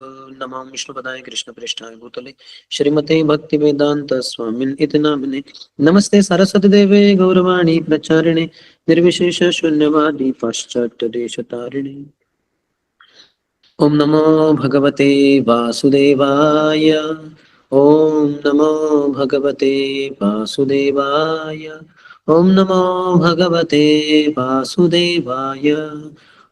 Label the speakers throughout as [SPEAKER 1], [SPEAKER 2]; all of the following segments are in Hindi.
[SPEAKER 1] नमां विष्णुपदाय कृष्णप्रेष्ठाय भूतले श्रीमते भक्तिवेदांत स्वामिन् इति नामिने। नमस्ते सरस्वती देवे गौरवाणी प्रचारिणे निर्विशेष शून्यवादी पाश्चात्य देशतारिणे। ओम नमो भगवते वासुदेवाय। ओम नमो भगवते वासुदेवाय। ओम नमो भगवते वासुदेवाय।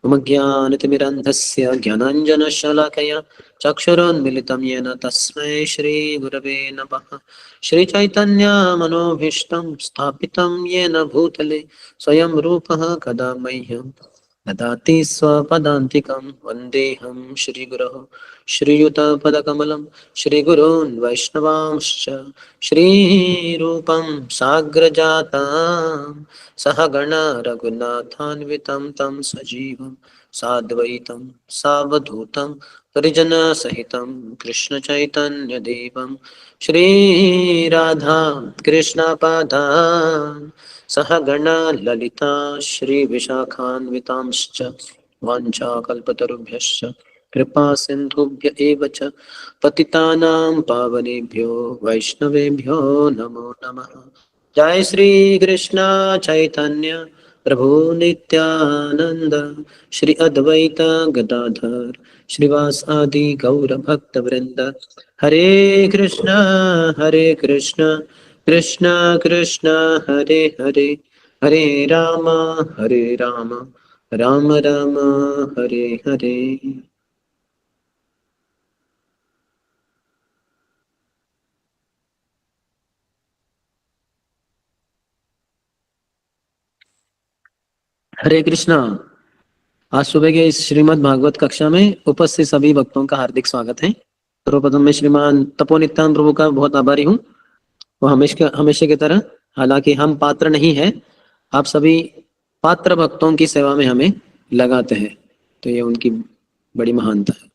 [SPEAKER 1] ओम ज्ञानतिमिरन्धस्य ज्ञानाञ्जनशलाकया चक्षुरुन्मिलितं येन तस्मै श्रीगुरवे नमः। श्रीचैतन्यमनोभीष्टं स्थापितं येन भूतले स्वयं रूपः कदा मह्यं ददाति स्वपदान्तिकं। वन्देऽहं श्रीगुरोः श्रीयुतपदकमलं श्रीगुरून् वैष्णवांश्च श्रीरूपं साग्रजातं सहगण रघुनाथान्वितं तं सजीवं साद्वैतं सावधूतं परिजनसहितं कृष्णचैतन्यदेवं श्रीराधा कृष्णपादान् सहगण ललिता श्रीविशाखान्वितांश्च वाञ्छाकल्पतरुभ्यश्च कृपा सिन्धुभ्य एव च पतितानां पावनेभ्यो वैष्णवेभ्यो नमो नमः। जय श्री कृष्ण चैतन्य प्रभु नित्यानंद श्री अद्वैत गदाधर श्रीवास आदि गौर भक्त वृंद। हरे कृष्ण कृष्ण कृष्ण हरे हरे हरे राम राम राम राम हरे हरे। हरे कृष्णा। आज सुबह के इस श्रीमद् भागवत कक्षा में उपस्थित सभी भक्तों का हार्दिक स्वागत है। सर्वप्रथम मैं श्रीमान तपोनित्यानंद प्रभु का बहुत आभारी हूँ। वो हमेशा हमेशा की तरह, हालांकि हम पात्र नहीं है, आप सभी पात्र भक्तों की सेवा में हमें लगाते हैं, तो ये उनकी बड़ी महानता है।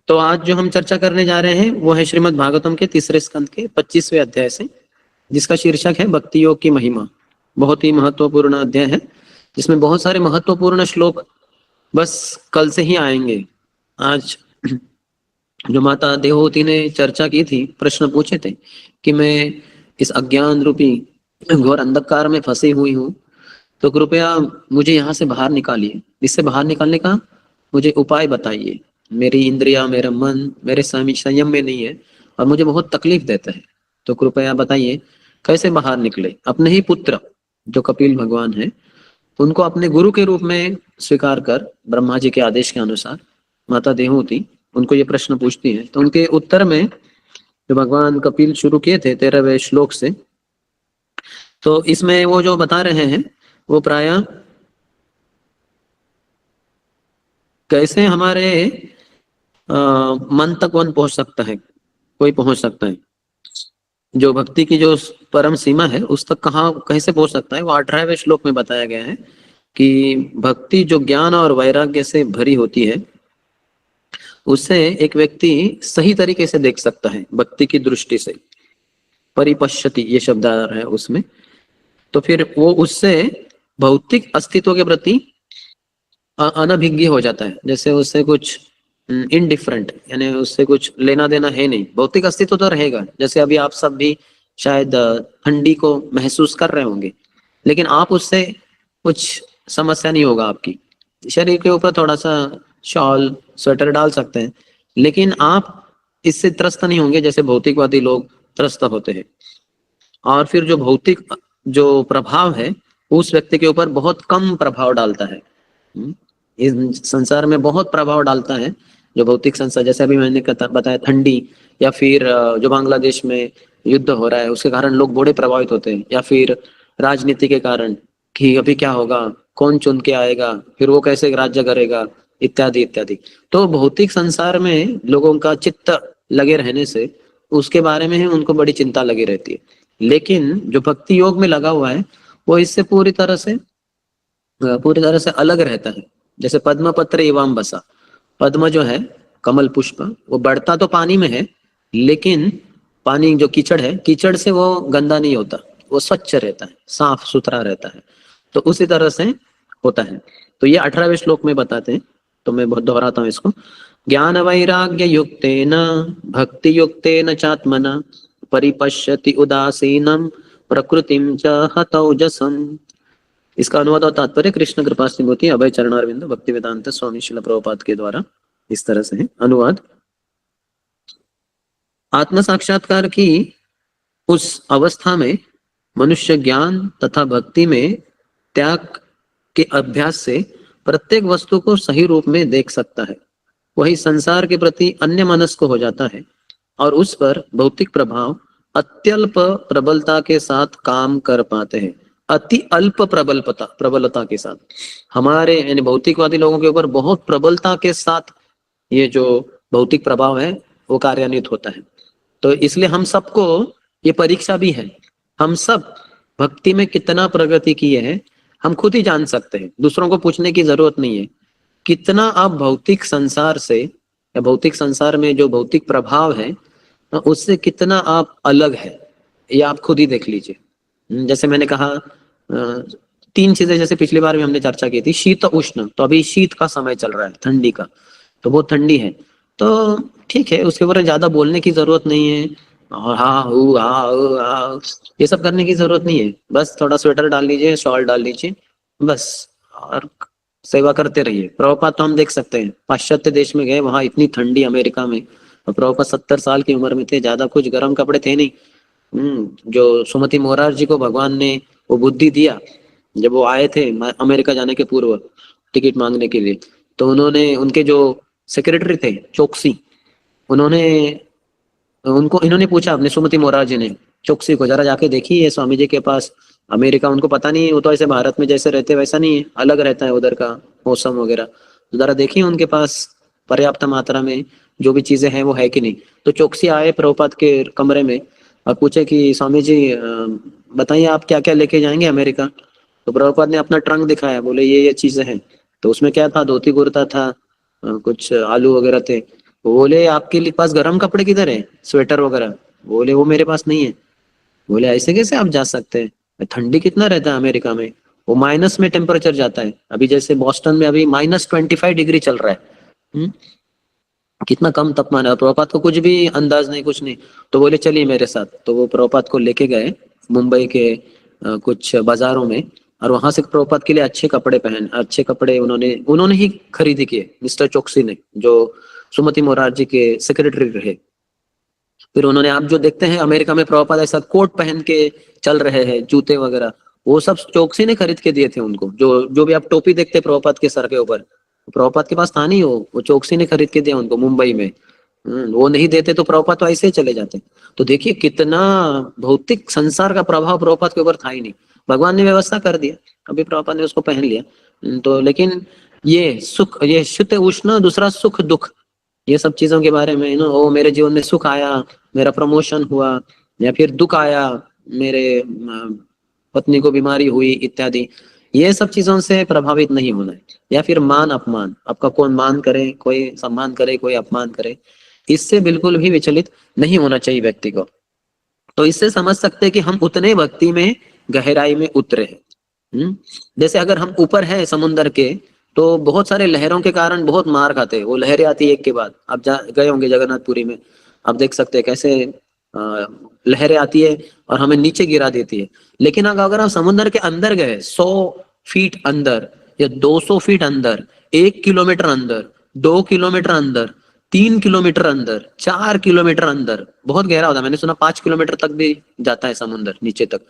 [SPEAKER 1] तो आज जो हम चर्चा करने जा रहे हैं वो है श्रीमद् भागवतम के तीसरे स्कंद के 25वें अध्याय से, जिसका शीर्षक है भक्ति योग की महिमा। बहुत ही महत्वपूर्ण अध्याय है, जिसमें बहुत सारे महत्वपूर्ण श्लोक बस कल से ही आएंगे। आज जो माता देवहूति ने चर्चा की थी, प्रश्न पूछे थे कि मैं इस अज्ञान रूपी घोर अंधकार में फंसी हुई हूँ, तो कृपया मुझे यहाँ से बाहर निकालिए। इससे बाहर निकालने का मुझे उपाय बताइए। मेरी इंद्रिया, मेरा मन मेरे संयम में नहीं है और मुझे बहुत तकलीफ देता है, तो कृपया बताइए कैसे बाहर निकले। अपने ही पुत्र जो कपिल भगवान है, उनको अपने गुरु के रूप में स्वीकार कर ब्रह्मा जी के आदेश के अनुसार माता देवहूति उनको ये प्रश्न पूछती है। तो उनके उत्तर में जो भगवान कपिल शुरू किए थे 13वें श्लोक से, तो इसमें वो जो बता रहे हैं वो प्राय कैसे हमारे मन तक वन पहुंच सकता है, कोई पहुंच सकता है। जो भक्ति की जो परम सीमा है उस तक कहाँ कैसे पहुंच सकता है, वो 18वें श्लोक में बताया गया है कि भक्ति जो ज्ञान और वैराग्य से भरी होती है, उससे एक व्यक्ति सही तरीके से देख सकता है। भक्ति की दृष्टि से परिपश्यति ये शब्द आ रहा है उसमें, तो फिर वो उससे भौतिक अस्तित्व के प्रति अनभिज्ञ हो जाता है। जैसे उससे कुछ इनडिफरेंट, यानी उससे कुछ लेना देना है नहीं। भौतिक अस्तित्व तो रहेगा, जैसे अभी आप सब भी शायद ठंडी को महसूस कर रहे होंगे, लेकिन आप उससे कुछ समस्या नहीं होगा। आपकी शरीर के ऊपर थोड़ा सा शॉल स्वेटर डाल सकते हैं, लेकिन आप इससे त्रस्त नहीं होंगे जैसे भौतिकवादी लोग त्रस्त होते हैं। और फिर जो भौतिक जो प्रभाव है उस व्यक्ति के ऊपर बहुत कम प्रभाव डालता है। इस संसार में बहुत प्रभाव डालता है जो भौतिक संसार, जैसे अभी मैंने बताया ठंडी, या फिर जो बांग्लादेश में युद्ध हो रहा है उसके कारण लोग बड़े प्रभावित होते हैं, या फिर राजनीति के कारण कि अभी क्या होगा, कौन चुन के आएगा, फिर वो कैसे राज्य करेगा, इत्यादि इत्यादि। तो भौतिक संसार में लोगों का चित्त लगे रहने से उसके बारे में ही उनको बड़ी चिंता लगी रहती है। लेकिन जो भक्ति योग में लगा हुआ है वो इससे पूरी तरह से अलग रहता है। जैसे पद्म पत्र एवं बसा, पद्म जो है कमल पुष्प, वो बढ़ता तो पानी में है, लेकिन पानी जो कीचड़ है, कीचड़ से वो गंदा नहीं होता, वो स्वच्छ रहता है, साफ सुथरा रहता है। तो उसी तरह से होता है। तो ये 18वें श्लोक में बताते हैं तो मैं बहुत दोहराता हूँ इसको। ज्ञान वैराग्य युक्तेन भक्ति युक्तेन चात्मना परिपश्यति उदासीनम प्रकृतिम च हतौजसम। इसका अनुवाद और तात्पर्य कृष्ण कृपा सिंह अभय चरणारविंद भक्ति वेदांत स्वामी शिल प्रभुपाद के द्वारा इस तरह से है अनुवाद। आत्म साक्षात्कार की उस अवस्था में मनुष्य ज्ञान तथा भक्ति में त्याग के अभ्यास से प्रत्येक वस्तु को सही रूप में देख सकता है। वही संसार के प्रति अन्य मनस्क हो जाता है और उस पर भौतिक प्रभाव अत्यल्प प्रबलता के साथ काम कर पाते हैं। अति अल्प प्रबलता के साथ हमारे यानी भौतिकवादी लोगों के ऊपर बहुत प्रबलता के साथ ये जो भौतिक प्रभाव है वो कार्यान्वित होता है। तो इसलिए हम सबको ये परीक्षा भी है, हम सब भक्ति में कितना प्रगति किए हैं हम खुद ही जान सकते हैं, दूसरों को पूछने की जरूरत नहीं है। कितना आप भौतिक संसार से या भौतिक संसार में जो भौतिक प्रभाव है उससे कितना आप अलग है, ये आप खुद ही देख लीजिए। जैसे मैंने कहा 3 चीजें, जैसे पिछली बार भी हमने चर्चा की थी, शीत उष्ण, तो अभी शीत का समय चल रहा है, ठंडी का, तो बहुत ठंडी है, तो ठीक है उसके ऊपर ज्यादा बोलने की जरूरत नहीं है और हाँ हु हाँ हाँ ये सब करने की जरूरत नहीं है। बस थोड़ा स्वेटर डाल लीजिए, शॉल डाल लीजिए बस, और सेवा करते रहिए। प्रभुपाद तो हम देख सकते हैं पाश्चात्य देश में गए, वहां इतनी ठंडी अमेरिका में, और प्रभुपाद 70 साल की उम्र में थे, ज्यादा कुछ गर्म कपड़े थे नहीं। जो सुमति मोरार जी को भगवान ने वो बुद्धि दिया, जब वो आए थे अमेरिका जाने के पूर्व टिकट मांगने के लिए, तो उन्होंने उनके जो सेक्रेटरी थे चौकसी, उन्होंने उनको इन्होंने पूछा अपने सुमति मोरार जी ने चौकसी को, जरा जाके देखिए स्वामी जी के पास अमेरिका, उनको पता नहीं वो तो ऐसे भारत में जैसे रहते वैसा नहीं है, अलग रहता है उधर का मौसम वगैरह, तो जरा देखिए उनके पास पर्याप्त मात्रा में जो भी चीजें हैं वो है कि नहीं। तो चौकसी आए प्रभुपाद के कमरे में और पूछे कि स्वामी जी बताइए आप क्या क्या लेके जाएंगे अमेरिका। तो प्रभुपाद ने अपना ट्रंक दिखाया, बोले ये चीजें हैं। तो उसमें क्या था, धोती कुर्ता था, कुछ आलू वगैरह थे। बोले आपके लिए पास गर्म कपड़े किधर है, स्वेटर वगैरह? बोले वो मेरे पास नहीं है। बोले ऐसे कैसे आप जा सकते हैं, ठंडी कितना रहता है अमेरिका में, वो माइनस में टेम्परेचर जाता है, अभी जैसे बॉस्टन में अभी -25 डिग्री चल रहा है। कितना कम तापमान है, प्रभुपाद को कुछ भी अंदाज नहीं, कुछ नहीं। तो बोले चलिए मेरे साथ, तो वो प्रभुपाद को लेके गए मुंबई के कुछ बाजारों में, और वहां से प्रभुपाद के लिए अच्छे कपड़े उन्होंने ही खरीदी किए, मिस्टर चौकसी ने, जो सुमति मोरारजी के सेक्रेटरी रहे। फिर उन्होंने, आप जो देखते हैं अमेरिका में प्रभुपाद ऐसा कोट पहन के चल रहे हैं, जूते वगैरह, वो सब चौकसी ने खरीद के दिए थे उनको। जो भी आप टोपी देखते हैं प्रभुपाद के सर के ऊपर, प्रभुपाद के पास था नहीं, वो चौकसी ने खरीद के दिया उनको मुंबई में। वो नहीं देते तो प्रभुपाद तो ऐसे ही चले जाते। तो देखिए कितना भौतिक संसार का प्रभाव प्रभुपाद के ऊपर था ही नहीं, भगवान ने व्यवस्था कर दिया, अभी प्रभुपाद ने उसको पहन लिया। तो लेकिन ये सुख, ये शुद्ध उष्ण, दूसरा सुख दुख, ये सब चीजों के बारे में ना, ओ मेरे जीवन में सुख आया, मेरा प्रमोशन हुआ, या फिर दुख आया, मेरे पत्नी को बीमारी हुई इत्यादि, ये सब चीजों से प्रभावित नहीं होना है। या फिर मान अपमान, आपका कौन मान करे, कोई सम्मान करे, कोई अपमान करे, इससे बिल्कुल भी विचलित नहीं होना चाहिए व्यक्ति को। तो इससे समझ सकते हैं कि हम उतने भक्ति में गहराई में उतरे हैं। जैसे अगर हम ऊपर हैं समुन्द्र के, तो बहुत सारे लहरों के कारण बहुत मार खाते हैं, वो लहरें आती है एक के बाद। आप गए होंगे जगन्नाथपुरी में, आप देख सकते हैं कैसे लहरें आती है और हमें नीचे गिरा देती है। लेकिन अगर आप समुद्र के अंदर गए, 100 फीट अंदर या 200 फीट अंदर, 1 किलोमीटर अंदर, 2 किलोमीटर अंदर, 3 किलोमीटर अंदर, 4 किलोमीटर अंदर, बहुत गहरा होता है, मैंने सुना 5 किलोमीटर तक भी जाता है समुद्र नीचे तक,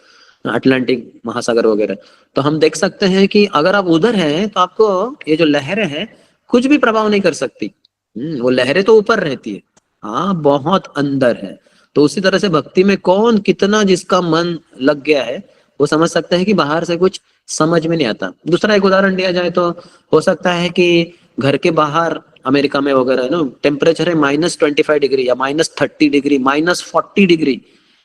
[SPEAKER 1] अटलांटिक महासागर वगैरह। तो हम देख सकते हैं कि अगर आप उधर हैं तो आपको ये जो लहरें हैं कुछ भी प्रभाव नहीं कर सकती। वो लहरें तो ऊपर रहती है, हाँ बहुत अंदर है। तो उसी तरह से भक्ति में कौन कितना जिसका मन लग गया है वो समझ सकता है कि बाहर से कुछ समझ में नहीं आता। दूसरा एक उदाहरण दिया जाए तो हो सकता है कि घर के बाहर अमेरिका में वगैरह ना टेम्परेचर है -25 डिग्री या -30 डिग्री, -40 डिग्री,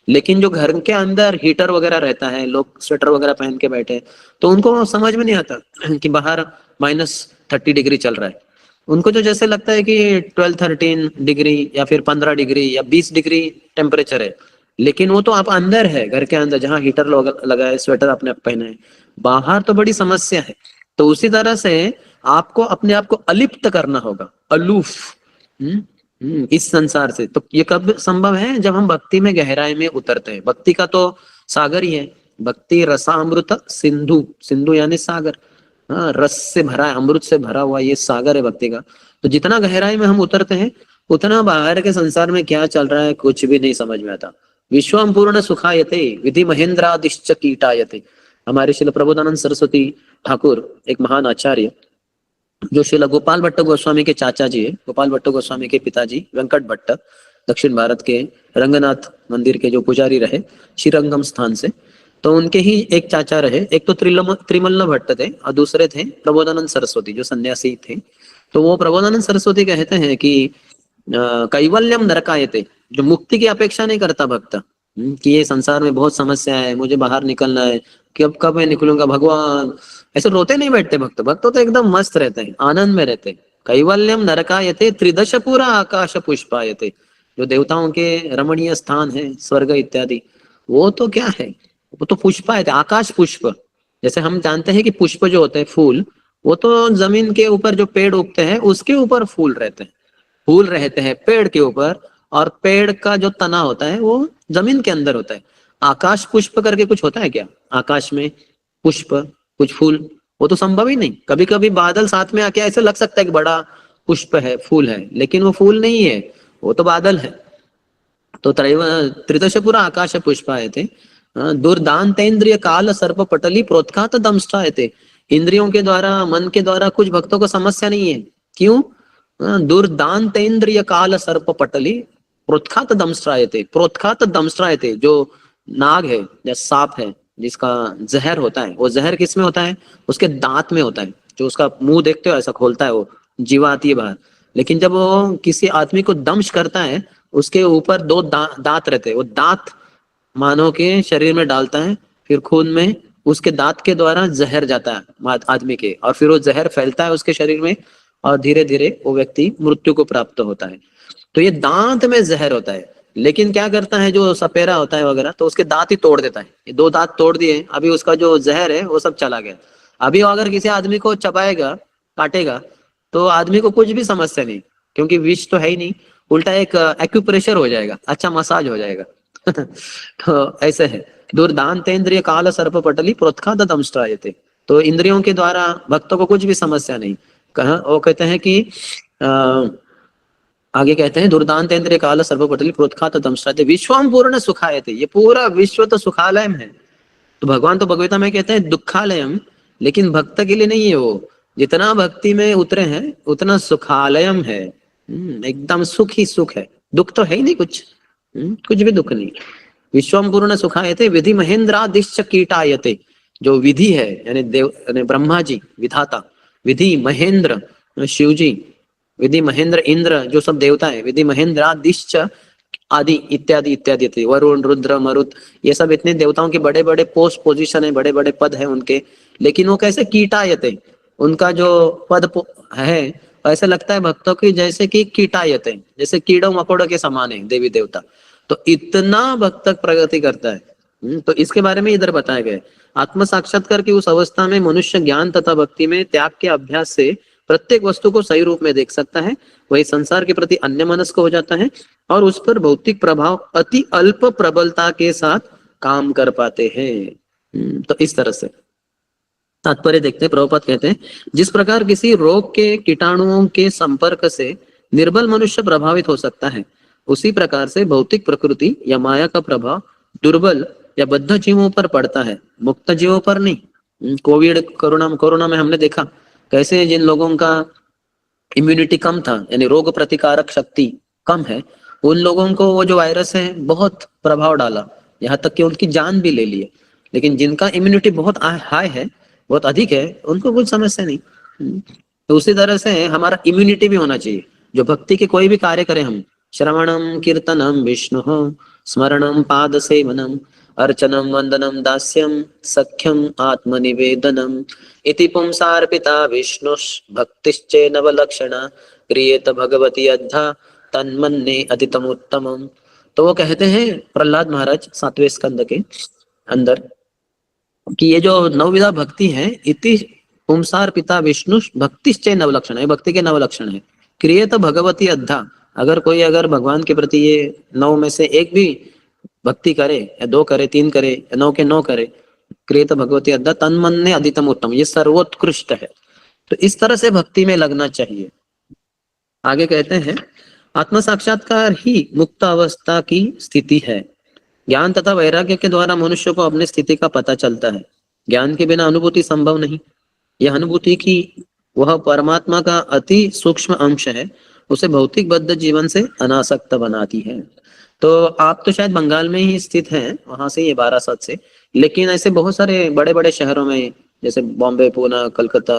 [SPEAKER 1] लेकिन जो घर के अंदर हीटर वगैरह रहता है, लोग स्वेटर वगैरह पहन के बैठे, तो उनको समझ में नहीं आता कि बाहर -30 डिग्री चल रहा है। उनको जो जैसे लगता है कि 12-13 डिग्री या फिर 15 डिग्री या 20 डिग्री टेम्परेचर है, लेकिन वो तो आप अंदर है, घर के अंदर जहाँ हीटर लगा है, स्वेटर आपने पहना है, बाहर तो बड़ी समस्या है। तो उसी तरह से आपको अपने आप को अलिप्त करना होगा, अलूफ, इस संसार से। तो ये कब संभव है? जब हम भक्ति में गहराई में उतरते हैं। भक्ति का तो सागर ही है, भक्ति रसामृत सिंधु, सिंधु यानी सागर। हाँ, रस से भरा है, अमृत से भरा हुआ ये सागर है भक्ति का। तो जितना गहराई में हम उतरते हैं, उतना बाहर के संसार में क्या चल रहा है कुछ भी नहीं समझ में आता। विश्वम पूर्ण सुखायते विधि महेंद्रादिश्च कीटायते। हमारे श्रील प्रबोधानंद सरस्वती ठाकुर, एक महान आचार्य, जो श्रील गोपाल भट्ट गोस्वामी के चाचा जी है, गोपाल भट्ट गोस्वामी के पिताजी वेंकट भट्ट, दक्षिण भारत के रंगनाथ मंदिर के जो पुजारी रहे श्रीरंगम स्थान से, तो उनके ही एक चाचा रहे। एक तो त्रिमल्ल भट्ट थे और दूसरे थे प्रबोधानंद सरस्वती जो सन्यासी थे। तो वो प्रबोधानंद सरस्वती कहते हैं कि कैवल्यम नरकायते, जो मुक्ति की अपेक्षा नहीं करता भक्त, कि ये संसार में बहुत समस्या है, मुझे बाहर निकलना है, कि अब कब मैं निकलूंगा भगवान, ऐसे रोते नहीं बैठते भक्त। भक्त तो एकदम मस्त रहते हैं, आनंद में रहते हैं। कैवल्यम नरकायते त्रिदश पूरा आकाश पुष्पायते, जो देवताओं के रमणीय स्थान है स्वर्ग इत्यादि, वो तो क्या है, वो तो पुष्पायते, आकाश पुष्प। जैसे हम जानते हैं कि पुष्प जो होते हैं फूल, वो तो जमीन के ऊपर जो पेड़ उगते हैं उसके ऊपर फूल रहते हैं, फूल रहते हैं पेड़ के ऊपर, और पेड़ का जो तना होता है वो जमीन के अंदर होता है। आकाश पुष्प करके कुछ होता है क्या? आकाश में पुष्प, कुछ फूल, वो तो संभव ही नहीं। कभी कभी बादल साथ में आके ऐसे लग सकता है कि बड़ा पुष्प है, फूल है, लेकिन वो फूल नहीं है, वो तो बादल है। तो त्रिदश पूरा आकाश पुष्पाए थे, दुर्दांतेन्द्रिय काल सर्प पटली प्रोत्खात दंष्टाए थे। इंद्रियों के द्वारा, मन के द्वारा कुछ भक्तों को समस्या नहीं है। क्यों? दुर्दांतेन्द्रिय काल सर्प पटली प्रोत्खात दंष्ट्राय थे। प्रोत्खात दंष्ट्राय थे, जो नाग है या सांप है जिसका जहर होता है, वो जहर किस में होता है? उसके दांत में होता है। जो उसका मुंह देखते हो ऐसा खोलता है, वो जीवा आती है बाहर। लेकिन जब वो किसी आदमी को दंश करता है, उसके ऊपर दो दांत रहते हैं, वो दांत मानव के शरीर में डालता है, फिर खून में उसके दांत के द्वारा जहर जाता है आदमी के, और फिर वो जहर फैलता है उसके शरीर में, और धीरे धीरे वो व्यक्ति मृत्यु को प्राप्त होता है। तो ये दांत में जहर होता है। लेकिन क्या करता है जो सपेरा होता है वगैरह, तो उसके दांत ही तोड़ देता है। ये दो दांत तोड़ दिए, अभी उसका जो जहर है वो सब चला गया। अभी अगर किसी आदमी को चबाएगा, काटेगा, तो आदमी को कुछ भी समस्या नहीं, क्योंकि विष तो है ही नहीं, उल्टा एक एक्यूप्रेशर हो जाएगा, अच्छा मसाज हो जाएगा। तो ऐसे है, दुर्दांतेन्द्रिय काल सर्प पटली प्रोत्खात दंष्ट्रायते। तो इंद्रियों के द्वारा भक्तों को कुछ भी समस्या नहीं। कहा वो कहते हैं कि आगे कहते हैं दुर्दांतेन्द्रिय काल सर्प पटली प्रोत्खात दंष्ट्रायते विश्वम पूर्ण सुखायते। ये पूरा विश्व तो सुखालयम है। तो भगवान तो भगवता में कहते हैं दुखालयम, लेकिन भक्त के लिए नहीं है वो। जितना भक्ति में उतरे हैं उतना सुखालयम है। एकदम सुख ही सुख है, दुख तो है ही नहीं कुछ, कुछ भी दुख नहीं। विश्वम पूर्ण सुखायते विधि महेंद्रादिश्च कीटायते। जो विधि है यानी देव यानी ब्रह्मा जी विधाता, विधि महेंद्र शिव जी, विधि महेंद्र इंद्र जो सब देवता है, विधि महेंद्रादिश्च आदि इत्यादि इत्यादि इत्यादि, वरुण रुद्र मरुत, ये सब इतने देवताओं के बड़े बड़े पोस्ट पोजीशन है, बड़े बड़े पद है उनके। लेकिन वो कैसे कीटायते, उनका जो है ऐसा लगता है भक्तों की जैसे कि कीटायते, जैसे कीड़ों मकोड़ों के समान है देवी देवता। तो इतना भक्त प्रगति करता है। तो इसके बारे में इधर बताया गया है। आत्म साक्षात्कार की उस अवस्था में मनुष्य ज्ञान तथा भक्ति में त्याग के अभ्यास से प्रत्येक वस्तु को सही रूप में देख सकता है, वही संसार के प्रति अन्य मनस्क हो जाता है, और उस पर भौतिक प्रभाव अति अल्प प्रबलता के साथ काम कर पाते हैं। तो इस तरह से तात्पर्य देखते हैं। प्रभुपाद कहते हैं जिस प्रकार किसी रोग के कीटाणुओं के संपर्क से निर्बल मनुष्य प्रभावित हो सकता है, उसी प्रकार से भौतिक प्रकृति या माया का प्रभाव दुर्बल या बद्ध जीवों पर पड़ता है, मुक्त जीवों पर नहीं। कोविड कोरोना में हमने देखा कैसे जिन लोगों का इम्यूनिटी कम था, यानी रोग प्रतिकारक शक्ति कम है, उन लोगों को वो जो वायरस है बहुत प्रभाव डाला, यहाँ तक कि उनकी जान भी ले लिए। लेकिन जिनका इम्यूनिटी बहुत हाई है, बहुत अधिक है, उनको कुछ समस्या नहीं। तो उसी तरह से हमारा इम्यूनिटी भी होना चाहिए। जो भक्ति के कोई भी कार्य करें हम, श्रवणम कीर्तनम विष्णु स्मरणम पाद सेवनम अर्चनम वंदनम दास्यम सख्यम आत्मनिवेदनम इति पुंसार्पिता विष्णु भक्तिश्चे नवलक्षणा क्रियेत भगवती अद्धा तन्मन्ये अतितमोत्तमम। तो वो कहते हैं प्रहलाद महाराज 7वें स्कंद के अंदर कि ये जो नवविधा भक्ति है, इति पुंसार पिता विष्णु भक्तिश्चय नवलक्षण है, भक्ति के नवलक्षण है। क्रिएत भगवती अद्धा, अगर भगवान के प्रति ये 9 में से एक भी भक्ति करे या 2 करे 3 करे या 9 के 9 करे, क्रिएत भगवती अद्धा तन्मन्ने अधितम उत्तम, ये सर्वोत्कृष्ट है। तो इस तरह से भक्ति में लगना चाहिए। आगे कहते हैं आत्म साक्षात्कार ही मुक्त अवस्था की स्थिति है। ज्ञान तथा वैराग्य के द्वारा मनुष्य को अपनी स्थिति का पता चलता है। ज्ञान के बिना अनुभूति संभव नहीं। यह अनुभूति की वह परमात्मा का अति सूक्ष्म अंश है, उसे भौतिक बद्ध जीवन से अनासक्त बनाती है। तो आप तो शायद बंगाल में ही स्थित हैं, वहां से ये बारासात से, लेकिन ऐसे बहुत सारे बड़े बड़े शहरों में जैसे बॉम्बे, पुणे, कलकत्ता,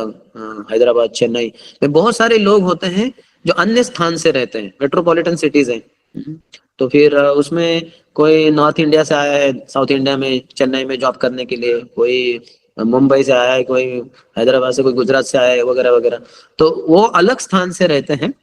[SPEAKER 1] हैदराबाद, चेन्नई में बहुत सारे लोग होते हैं जो अन्य स्थान से रहते हैं, मेट्रोपॉलिटन सिटीज हैं। तो फिर उसमें कोई नॉर्थ इंडिया से आया है, साउथ इंडिया में चेन्नई में जॉब करने के लिए, कोई मुंबई से आया है, कोई हैदराबाद से, कोई गुजरात से आया है, वगैरह वगैरह। तो वो अलग स्थान से रहते हैं।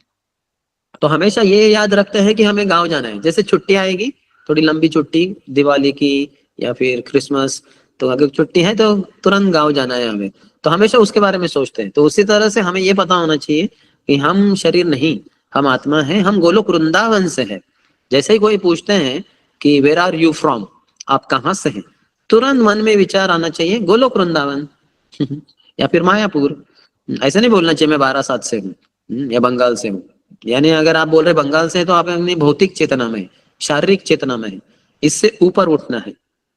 [SPEAKER 1] तो हमेशा ये याद रखते हैं कि हमें गांव जाना है। जैसे छुट्टी आएगी, थोड़ी लंबी छुट्टी दिवाली की या फिर क्रिसमस, तो अगर छुट्टी है तो तुरंत गांव जाना है हमें, तो हमेशा उसके बारे में सोचते हैं। तो उसी तरह से हमें ये पता होना चाहिए कि हम शरीर नहीं, हम आत्मा है, हम गोलोक वृंदावन से है। जैसे ही कोई पूछते हैं कि वेर आर यू फ्रॉम, आप कहाँ से हैं, तुरंत मन में विचार आना चाहिए गोलोक वृंदावन या फिर मायापुर। ऐसा नहीं बोलना चाहिए मैं बारासात से हूँ या बंगाल से हूँ। यानी अगर आप बोल रहे बंगाल से, तो आप अपनी भौतिक चेतना में, शारीरिक चेतना में है, इससे ऊपर उठना है।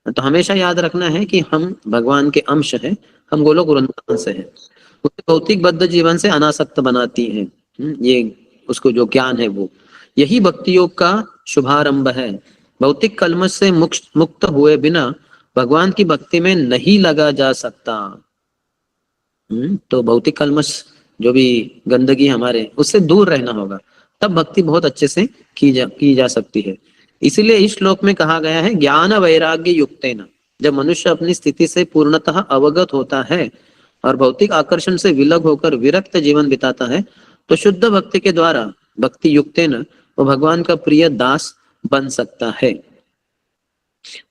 [SPEAKER 1] तो हमेशा याद रखना है कि हम भगवान के अंश हैं, हम गोलोक वृंदावन से हैं। उसे भौतिक बद्ध जीवन से अनासक्त बनाती है ये, उसको जो ज्ञान है वो, यही भक्ति योग का शुभारंभ है। भौतिक कलमश से मुक्त हुए बिना भगवान की भक्ति में नहीं लगा जा सकता। तो भौतिक कलमश, जो भी गंदगी हमारे, उससे दूर रहना होगा, तब भक्ति बहुत अच्छे से की जा सकती है। इसीलिए इस श्लोक में कहा गया है ज्ञान वैराग्य युक्तेन। जब मनुष्य अपनी स्थिति से पूर्णतः अवगत होता है और भौतिक आकर्षण से विलग होकर विरक्त जीवन बिताता है, तो शुद्ध भक्ति के द्वारा भक्ति युक्तेन वो भगवान का प्रिय दास बन सकता है।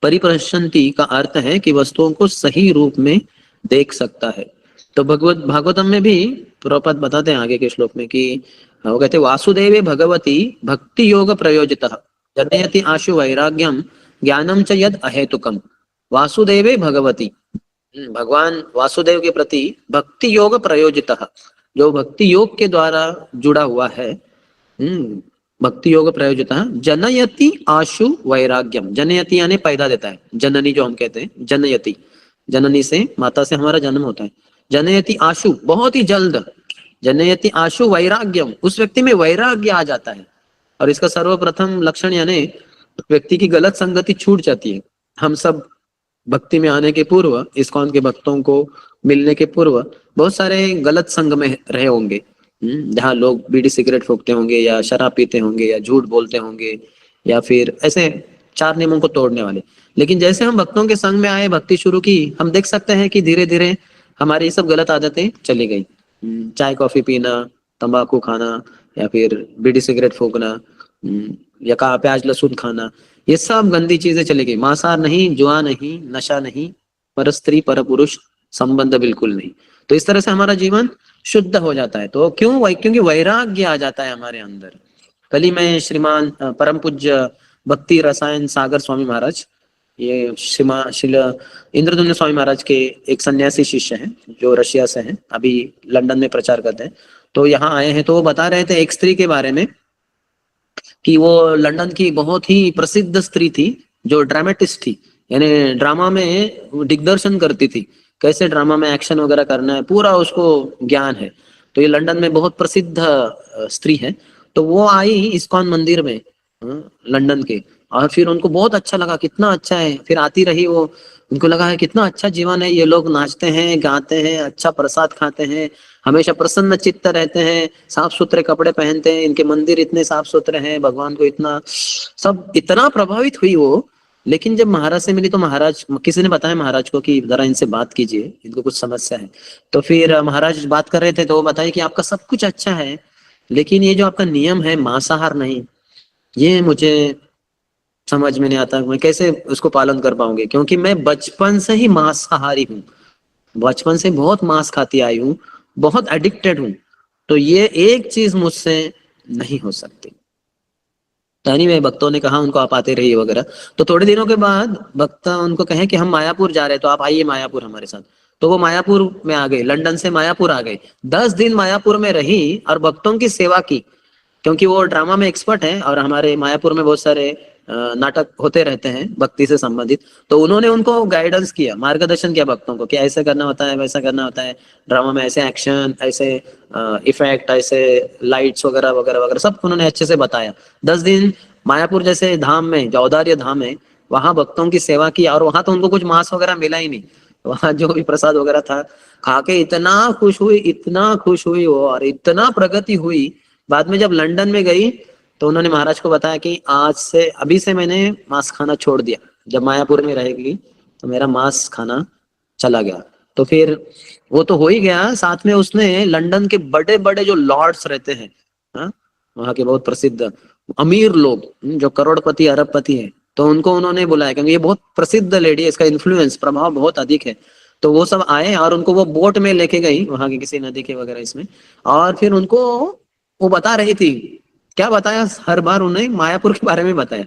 [SPEAKER 1] परिप्रशंति का अर्थ है कि वस्तुओं को सही रूप में देख सकता है। तो भागवतम में भी प्रभुपाद बताते हैं आगे के श्लोक में कि वो कहते वासुदेवे भगवती भक्ति योग प्रयोजितः जनयति आशु वैराग्यम ज्ञानम च यद अहेतुकम। वासुदेवे भगवती, भगवान वासुदेव के प्रति भक्ति योग प्रयोजितः, जो भक्ति योग के द्वारा जुड़ा हुआ है, भक्ति योग प्रयोजितः जनयति आशु वैराग्यम। जनयति यानी पैदा देता है, जननी जो हम कहते हैं, जनयति, जननी से, माता से हमारा जन्म होता है। जनयति आशु, बहुत ही जल्द, जनयति आशु वैराग्यम, उस व्यक्ति में वैराग्य आ जाता है। और इसका सर्वप्रथम लक्षण यानी व्यक्ति की गलत संगति छूट जाती है। हम सब भक्ति में आने के पूर्व, इस्कॉन के भक्तों को मिलने के पूर्व बहुत सारे गलत संग में रहे होंगे, जहाँ लोग बीड़ी सिगरेट फूकते होंगे या शराब पीते होंगे या झूठ बोलते होंगे या फिर ऐसे 4 नियमों को तोड़ने वाले। लेकिन जैसे हम भक्तों के संग में आए, भक्ति शुरू की, हम देख सकते हैं कि धीरे धीरे हमारी ये सब गलत आदतें चली गई। चाय कॉफी पीना, तंबाकू खाना या फिर बीड़ी सिगरेट फूकना, या कहा प्याज लहसुन खाना, ये सब गंदी चीजें चली गई। मांसाहार नहीं, जुआ नहीं, नशा नहीं, पर स्त्री पर पुरुष संबंध बिल्कुल नहीं। तो इस तरह से हमारा जीवन शुद्ध हो जाता है। तो क्योंकि वैराग्य आ जाता है हमारे अंदर। कल ही मैं श्रीमान परम पूज्य भक्ति रसायन सागर स्वामी महाराज, ये श्रील इंद्रदुम्न स्वामी महाराज के एक सन्यासी शिष्य हैं जो रशिया से हैं, अभी लंदन में प्रचार करते हैं। तो यहाँ आए हैं, तो वो बता रहे थे एक स्त्री के बारे में कि वो लंदन की बहुत ही प्रसिद्ध स्त्री थी, जो ड्रामेटिस्ट थी, यानी ड्रामा में दिग्दर्शन करती थी, कैसे ड्रामा में एक्शन वगैरह करना है, पूरा उसको ज्ञान है। तो ये लंदन में बहुत प्रसिद्ध स्त्री है। तो वो आई इस्कॉन मंदिर में लंदन के, और फिर उनको बहुत अच्छा लगा, कितना अच्छा है। फिर आती रही वो, उनको लगा है कितना अच्छा जीवन है, ये लोग नाचते हैं, गाते हैं, अच्छा प्रसाद खाते हैं, हमेशा प्रसन्न चित्त रहते हैं, साफ सुथरे कपड़े पहनते हैं, इनके मंदिर इतने साफ सुथरे हैं, भगवान को इतना, सब इतना प्रभावित हुई वो। लेकिन जब महाराज से मिली तो महाराज, किसी ने बताया महाराज को कि जरा इनसे बात कीजिए, इनको कुछ समस्या है। तो फिर महाराज बात कर रहे थे, तो वो बताए कि आपका सब कुछ अच्छा है, लेकिन ये जो आपका नियम है मांसाहार नहीं, ये मुझे समझ में नहीं आता, मैं कैसे उसको पालन कर पाऊंगी, क्योंकि मैं बचपन से ही मांसाहारी हूँ। बचपन से बहुत मांस खाती आई हूँ, बहुत एडिक्टेड हूँ, तो ये एक चीज मुझसे नहीं हो सकती। तो एनीवे भक्तों ने कहा उनको आप आते रहिए वगैरह। तो थोड़े दिनों के बाद भक्त उनको कहे कि हम मायापुर जा रहे हैं, तो आप आइए मायापुर हमारे साथ। तो वो मायापुर में आ गए, लंदन से मायापुर आ गए। 10 दिन मायापुर में रही और भक्तों की सेवा की, क्योंकि वो ड्रामा में एक्सपर्ट हैं और हमारे मायापुर में बहुत सारे नाटक होते रहते हैं भक्ति से संबंधित। तो उन्होंने उनको गाइडेंस किया, मार्गदर्शन किया भक्तों को कि ऐसे करना होता है, वैसा करना होता है, ड्रामा में ऐसे एक्शन, ऐसे इफेक्ट, ऐसे लाइट्स वगैरह वगैरह वगैरह सब उन्होंने अच्छे से बताया। 10 दिन मायापुर जैसे धाम में, जो औदार्य धाम है, वहां भक्तों की सेवा की। और वहां तो उनको कुछ मांस वगैरह मिला ही नहीं, वहां जो भी प्रसाद वगैरह था खा के इतना खुश हुई, इतना खुश हुई वो, और इतना प्रगति हुई। बाद में जब लंदन में गई तो उन्होंने महाराज को बताया कि आज से, अभी से मैंने मांस खाना छोड़ दिया, जब मायापुर में रहेगी तो मेरा मांस खाना चला गया। तो फिर वो तो हो ही गया, साथ में उसने लंदन के बड़े बड़े जो लॉर्ड्स रहते हैं, हाँ, वहाँ के बहुत प्रसिद्ध अमीर लोग, जो करोड़पति अरबपति हैं, तो उनको उन्होंने बुलाया, क्योंकि ये बहुत प्रसिद्ध लेडी है, इसका इन्फ्लुएंस, प्रभाव बहुत अधिक है। तो वो सब आए और उनको वो बोट में लेके गई वहां की किसी नदी के वगैरह इसमें। और फिर उनको वो बता रही थी, क्या बताया, हर बार उन्हें मायापुर के बारे में बताया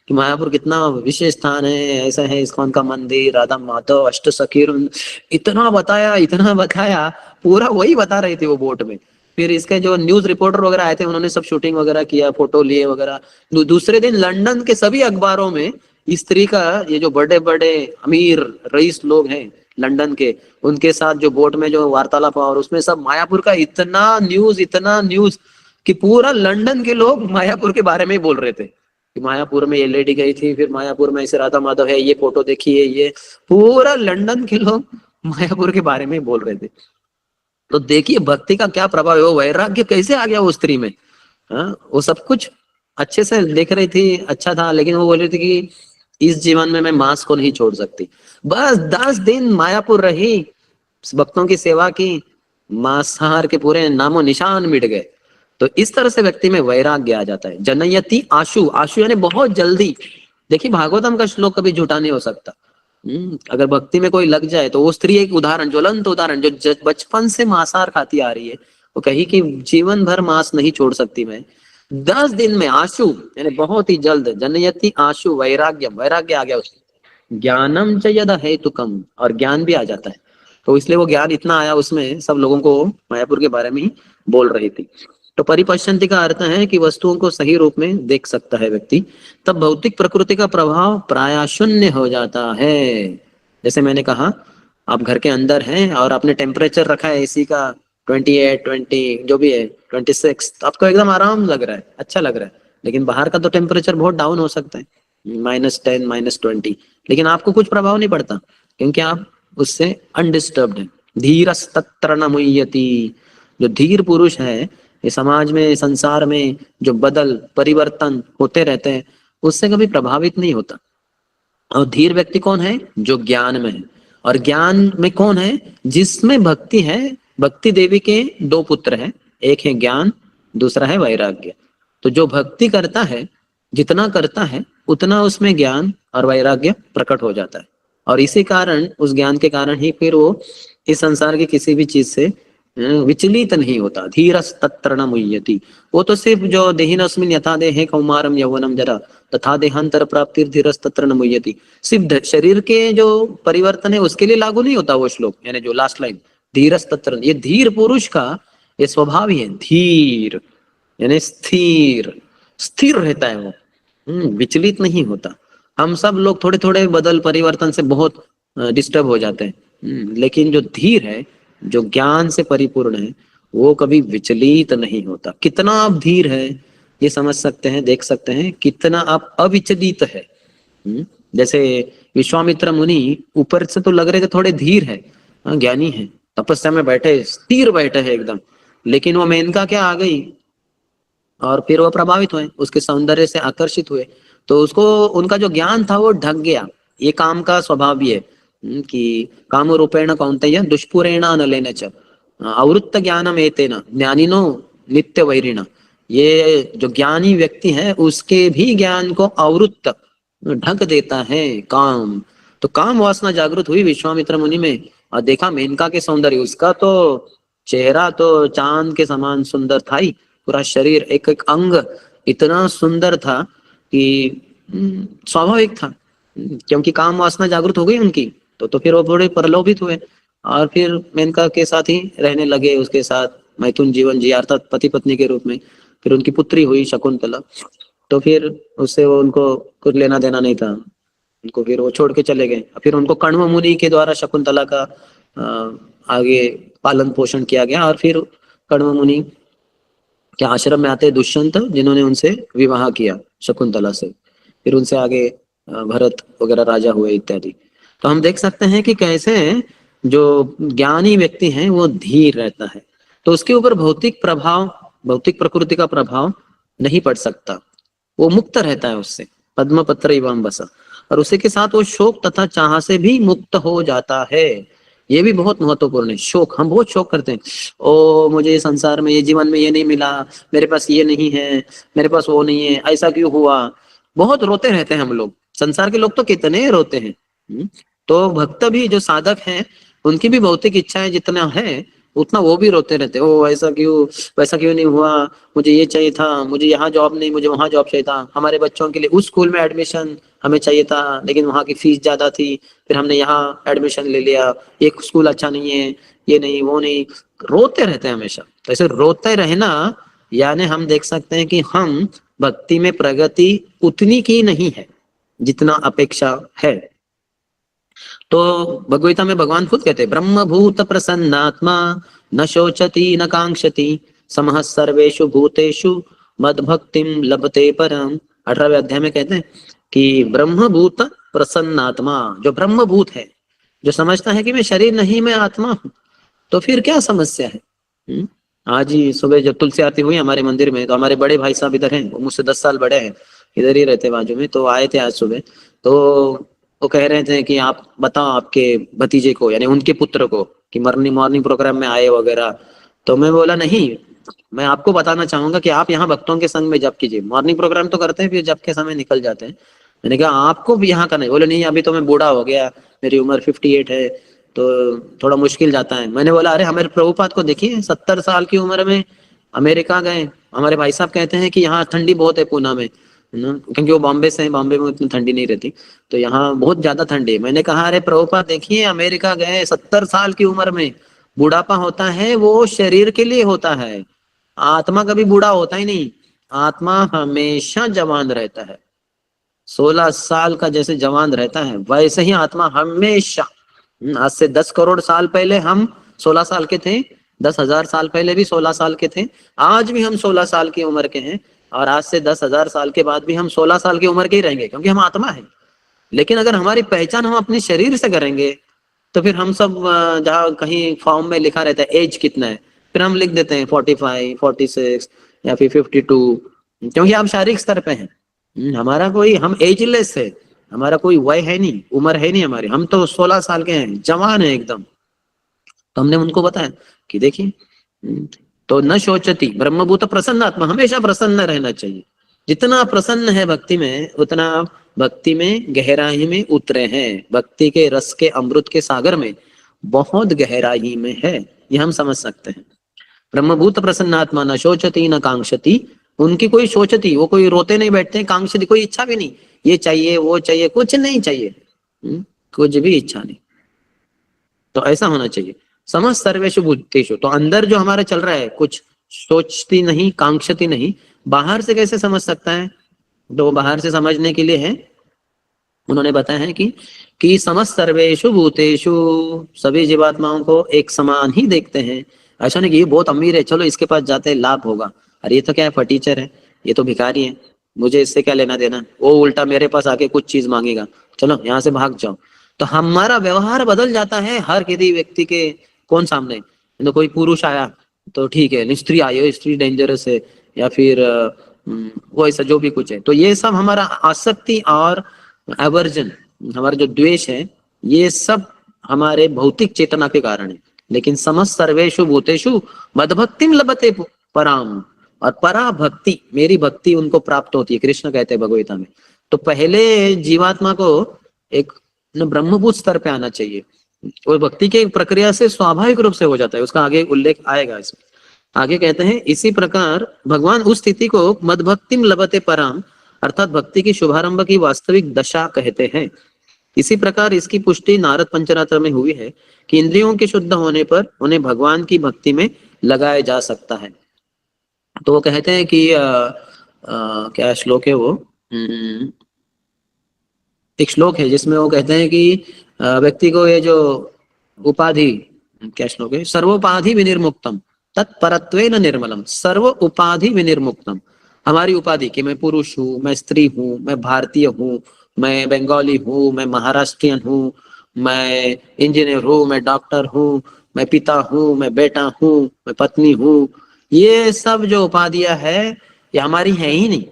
[SPEAKER 1] कि मायापुर कितना विशेष स्थान है, ऐसा है इस्कॉन का मंदिर, राधा माधव, अष्ट सखी वृंद, इतना बताया, इतना बताया, पूरा वही बता रही थी वो बोट में। फिर इसके जो न्यूज रिपोर्टर वगैरह आए थे, उन्होंने सब शूटिंग वगैरह किया, फोटो लिए वगैरह। दूसरे दिन लंदन के सभी अखबारों में इस स्त्री का, ये जो बड़े बड़े अमीर रईस लोग हैं लंदन के, उनके साथ जो बोट में जो वार्तालाप हुआ, और उसमें सब मायापुर का इतना न्यूज, इतना न्यूज, कि पूरा लंदन के लोग मायापुर के बारे में ही बोल रहे थे कि मायापुर में ये लेडी गई थी, फिर मायापुर में ऐसे राधा माधव है, ये फोटो देखिए, ये पूरा लंदन के लोग मायापुर के बारे में ही बोल रहे थे। तो देखिए भक्ति का क्या प्रभाव है, वो वैराग्य कैसे आ गया वो स्त्री में। हाँ, वो सब कुछ अच्छे से देख रही थी, अच्छा था, लेकिन वो बोल रही थी कि इस जीवन में मैं मांस को नहीं छोड़ सकती। बस 10 दिन मायापुर रही, भक्तों की सेवा की, मांसाहार के पूरे नामो निशान मिट गए। तो इस तरह से व्यक्ति में वैराग्य आ जाता है। जनयति आशु, आशु यानी बहुत जल्दी। देखिए भागवतम का श्लोक कभी झूठा नहीं हो सकता। अगर भक्ति में कोई लग जाए तो वो स्त्री एक उदाहरण, ज्वलंत उदाहरण, जो बचपन से मांसाहार खाती आ रही है, वो कही कि जीवन भर मांस नहीं छोड़ सकती मैं। 10 दिन में आशु यानी बहुत ही जल्द, जनयति आशु वैराग्यम, वैराग्य आ गया उसको। ज्ञानम च यद हेतुकम, और ज्ञान भी आ जाता है। तो इसलिए वो ज्ञान इतना आया उसमें, सब लोगों को मायापुर के बारे में ही बोल रही थी। तो परिपश्यन्ति का अर्थ है कि वस्तुओं को सही रूप में देख सकता है व्यक्ति, तब भौतिक प्रकृति का प्रभाव प्राय शून्य हो जाता है। जैसे मैंने कहा, आप घर के अंदर हैं और आपने टेम्परेचर रखा है एसी का 28, 20 जो भी है, 26, तो आपको एकदम आराम लग रहा है, अच्छा लग रहा है। लेकिन बाहर का तो टेम्परेचर बहुत डाउन हो सकता है, -10, -20, लेकिन आपको कुछ प्रभाव नहीं पड़ता, क्योंकि आप उससे अनडिस्टर्ब्ड है। धीरस्तत्र न मुह्यति, जो धीर पुरुष है, ये समाज में, संसार में जो बदल परिवर्तन होते रहते हैं, उससे कभी प्रभावित नहीं होता। और धीर व्यक्ति कौन है, जो ज्ञान में है। और ज्ञान में कौन है, जिसमें भक्ति है। भक्ति देवी के 2 पुत्र हैं, एक है ज्ञान, दूसरा है वैराग्य। तो जो भक्ति करता है, जितना करता है उतना उसमें ज्ञान और वैराग्य प्रकट हो जाता है। और इसी कारण, उस ज्ञान के कारण ही फिर वो इस संसार की किसी भी चीज से विचलित नहीं होता। धीरस तत्र न मुह्यति, वो तो सिर्फ जो देहिनस्मिन् यथा देहे कौमारम यौवनम जरा तथा देहांतर प्राप्ति धीरस तत्र न मुह्यति, सिर्फ शरीर के जो परिवर्तन है उसके लिए लागू नहीं होता वो श्लोक, यानी जो लास्ट लाइन धीरस तत्र, ये धीर पुरुष का ये स्वभाव ही है। धीर यानी स्थिर, स्थिर रहता है वो, विचलित नहीं होता। हम सब लोग थोड़े थोड़े बदल परिवर्तन से बहुत डिस्टर्ब हो जाते हैं, लेकिन जो धीर है, जो ज्ञान से परिपूर्ण है, वो कभी विचलित नहीं होता। कितना आप धीर है ये समझ सकते हैं, देख सकते हैं, कितना आप अविचलित है। जैसे विश्वामित्र मुनि ऊपर से तो लग रहे थे थोड़े धीर है, ज्ञानी है, तपस्या में बैठे, स्थिर बैठे हैं एकदम, लेकिन वो मेनका क्या आ गई और फिर वो प्रभावित हुए, उसके सौंदर्य से आकर्षित हुए, तो उसको, उनका जो ज्ञान था वो ढक गया। ये काम का स्वभाव भी है कि काम रूपेण कौन्तेय दुष्पुरेण अनलेन च आवृत्त ज्ञानम एतेन ज्ञानिनो नित्य वैरिण। ये जो ज्ञानी व्यक्ति है उसके भी ज्ञान को आवृत्त, ढक देता है काम। तो काम वासना जागृत हुई विश्वामित्र मुनि में, और देखा मेनका के सौंदर्य, उसका तो चेहरा तो चांद के समान सुंदर था ही, पूरा शरीर एक एक अंग इतना सुंदर था कि स्वाभाविक था। क्योंकि काम वासना जागृत हो गई उनकी, तो फिर वो थोड़े प्रलोभित हुए और फिर मेनका के साथ ही रहने लगे, उसके साथ मैथुन जीवन जिया, अर्थात पति पत्नी के रूप में। फिर उनकी पुत्री हुई शकुंतला। तो फिर उससे वो उनको कुछ लेना देना नहीं था, उनको फिर वो छोड़ के चले गए। फिर उनको कण्व मुनि के द्वारा शकुंतला का आगे पालन पोषण किया गया, और फिर कण्व मुनि के आश्रम में आते दुष्यंत, जिन्होंने उनसे विवाह किया शकुंतला से। फिर उनसे आगे भरत वगैरह राजा हुए इत्यादि। तो हम देख सकते हैं कि कैसे जो ज्ञानी व्यक्ति हैं वो धीर रहता है, तो उसके ऊपर भौतिक प्रभाव, भौतिक प्रकृति का प्रभाव नहीं पड़ सकता, वो मुक्त रहता है उससे, पद्म पत्र एवं बसा। और उसी के साथ वो शोक तथा चाह से भी मुक्त हो जाता है। ये भी बहुत महत्वपूर्ण है। शोक, हम बहुत शोक करते हैं, ओ मुझे संसार में, ये जीवन में ये नहीं मिला, मेरे पास ये नहीं है, मेरे पास वो नहीं है, ऐसा क्यों हुआ, बहुत रोते रहते हैं हम लोग। संसार के लोग तो कितने रोते हैं। तो भक्त भी जो साधक हैं, उनकी भी भौतिक इच्छाएं जितना है उतना वो भी रोते रहते हैं, ओ ऐसा क्यों, वैसा क्यों नहीं हुआ, मुझे ये चाहिए था, मुझे यहाँ जॉब नहीं, मुझे वहां जॉब चाहिए था, हमारे बच्चों के लिए उस स्कूल में एडमिशन हमें चाहिए था, लेकिन वहां की फीस ज्यादा थी, फिर हमने यहाँ एडमिशन ले लिया, एक स्कूल अच्छा नहीं है, ये नहीं वो नहीं। रोते रहते हैं हमेशा। तो ऐसे रोते रहना, यानी हम देख सकते हैं कि हम भक्ति में प्रगति उतनी की नहीं है जितना अपेक्षा है। तो भगवगीता में भगवान खुद कहते हैं, ब्रह्म भूत प्रसन्नात्मा न शोचति न कांक्षति समः सर्वेषु भूतेषु मद भक्तिम लभते परम। 18वें अध्याय में कहते हैं कि ब्रह्म भूत प्रसन्नात्मा, जो ब्रह्म भूत है, जो समझता है कि मैं शरीर नहीं मैं आत्मा हूं, तो फिर क्या समस्या है। आज ही सुबह जब तुलसी आरती हुई हमारे मंदिर में, तो हमारे बड़े भाई साहब इधर हैं, वो मुझसे 10 साल बड़े हैं, इधर ही रहते बाजू में, तो आए थे आज सुबह। तो वो कह रहे थे कि आप बताओ आपके भतीजे को, यानी उनके पुत्र को, कि मॉर्निंग मॉर्निंग प्रोग्राम में आए वगैरह। तो मैं बोला नहीं, मैं आपको बताना चाहूंगा कि आप यहाँ भक्तों के संग में जप कीजिए, मॉर्निंग प्रोग्राम तो करते हैं फिर जप के समय निकल जाते हैं। मैंने कहा आपको भी यहाँ करना है। बोले नहीं, अभी तो मैं बूढ़ा हो गया, मेरी उम्र 58 है, तो थोड़ा मुश्किल जाता है। मैंने बोला अरे हमारे प्रभुपाद को देखिए, 70 साल की उम्र में अमेरिका गए। हमारे भाई साहब कहते हैं कि यहाँ ठंडी बहुत है पूना में, है ना, क्योंकि वो बॉम्बे से हैं, बॉम्बे में इतनी ठंडी नहीं रहती, तो यहाँ बहुत ज्यादा ठंडी है। मैंने कहा अरे प्रभुपाद देखिए, अमेरिका गए, 70 साल की उम्र में। बुढ़ापा होता है वो शरीर के लिए होता है, आत्मा कभी बूढ़ा होता ही नहीं। आत्मा हमेशा जवान रहता है, 16 साल का जैसे जवान रहता है, वैसे ही आत्मा हमेशा। आज से 10 करोड़ साल पहले हम 16 साल के थे, 10,000 साल पहले भी 16 साल के थे, आज भी हम 16 साल की उम्र के हैं, और आज से 10,000 साल के बाद भी हम 16 साल की उम्र के ही रहेंगे, क्योंकि हम आत्मा है। लेकिन अगर हमारी पहचान हम अपने शरीर से करेंगे, तो फिर हम सब जहाँ कहीं फॉर्म में लिखा रहता है एज कितना है, फिर हम लिख देते हैं 45, 46 या फिर 52, क्योंकि आप शारीरिक स्तर पे हैं। हमारा कोई, हम एजलेस है, हमारा कोई वय है नहीं, उम्र है नहीं हमारी, हम तो 16 साल के हैं, जवान है एकदम। तो हमने उनको बताया कि देखिए, तो न शोचती ब्रह्मभूत प्रसन्न आत्मा, हमेशा प्रसन्न रहना चाहिए। जितना प्रसन्न है भक्ति में, उतना आप भक्ति में गहराई में उतरे हैं, भक्ति के रस के अमृत के सागर में बहुत गहराई में है, ये हम समझ सकते हैं। ब्रह्मभूत प्रसन्नात्मा न शोचती न कांक्षती, उनकी कोई सोचती, वो कोई रोते नहीं बैठते, कांक्षती कोई इच्छा भी नहीं, ये चाहिए वो चाहिए, कुछ नहीं चाहिए। कुछ भी इच्छा नहीं। तो ऐसा होना चाहिए। समस्त सर्वेषु भूतेषु, तो अंदर जो हमारा चल रहा है, कुछ सोचती नहीं कांक्षती नहीं, बाहर से कैसे समझ सकता है। तो बाहर से समझने के लिए है, उन्होंने बताया है कि समस्त सर्वेषु भूतेषु, सभी जीवात्माओं को एक समान ही देखते हैं। ऐसा नहीं कि ये बहुत अमीर है, चलो इसके पास जाते हैं लाभ होगा, अरे ये तो क्या है, फटीचर है, ये तो भिखारी है, मुझे इससे क्या लेना देना, वो उल्टा मेरे पास आके कुछ चीज मांगेगा, चलो यहाँ से भाग जाओ। तो हमारा व्यवहार बदल जाता है हर किसी व्यक्ति के। कौन सामने, तो कोई पुरुष आया तो ठीक है, स्त्री आई हो, स्त्री डेंजरस है, या फिर वो ऐसा जो भी कुछ है, तो ये सब हमारा आसक्ति और एवर्जन, हमारा जो द्वेष है, ये सब हमारे भौतिक चेतना के कारण है। लेकिन समस्त सर्वेषु भूतेषु मदभक्तिम लभते पराम, और परा भक्ति, मेरी भक्ति उनको प्राप्त होती है, कृष्ण कहते हैं भगवगीता में। तो पहले जीवात्मा को एक ब्रह्मभूत स्तर पे आना चाहिए, वो भक्ति की प्रक्रिया से स्वाभाविक रूप से हो जाता है, उसका आगे उल्लेख आएगा इसमें। आगे कहते हैं इसी प्रकार भगवान उस स्थिति को मदभक्तिम लभते पराम अर्थात भक्ति की शुभारंभ की वास्तविक दशा कहते हैं। इसी प्रकार इसकी पुष्टि नारद पंचरात्र में हुई है कि इंद्रियों के शुद्ध होने पर उन्हें भगवान की भक्ति में लगाया जा सकता है। तो वो कहते हैं कि क्या श्लोक है वो, एक श्लोक है जिसमें वो कहते हैं कि व्यक्ति को ये जो उपाधि, क्या श्लोक है, सर्वोपाधि विनिर्मुक्तम तत्परत्वेन निर्मलम, सर्व उपाधि विनिर्मुक्तम, हमारी उपाधि कि मैं पुरुष हूँ, मैं स्त्री हूँ, मैं भारतीय हूँ, मैं बंगाली हूँ, मैं महाराष्ट्रियन हूँ, मैं इंजीनियर हूँ, मैं डॉक्टर हूँ, मैं पिता हूँ, मैं बेटा हूँ, मैं पत्नी हूँ, ये सब जो उपाधियां है ये हमारी है ही नहीं।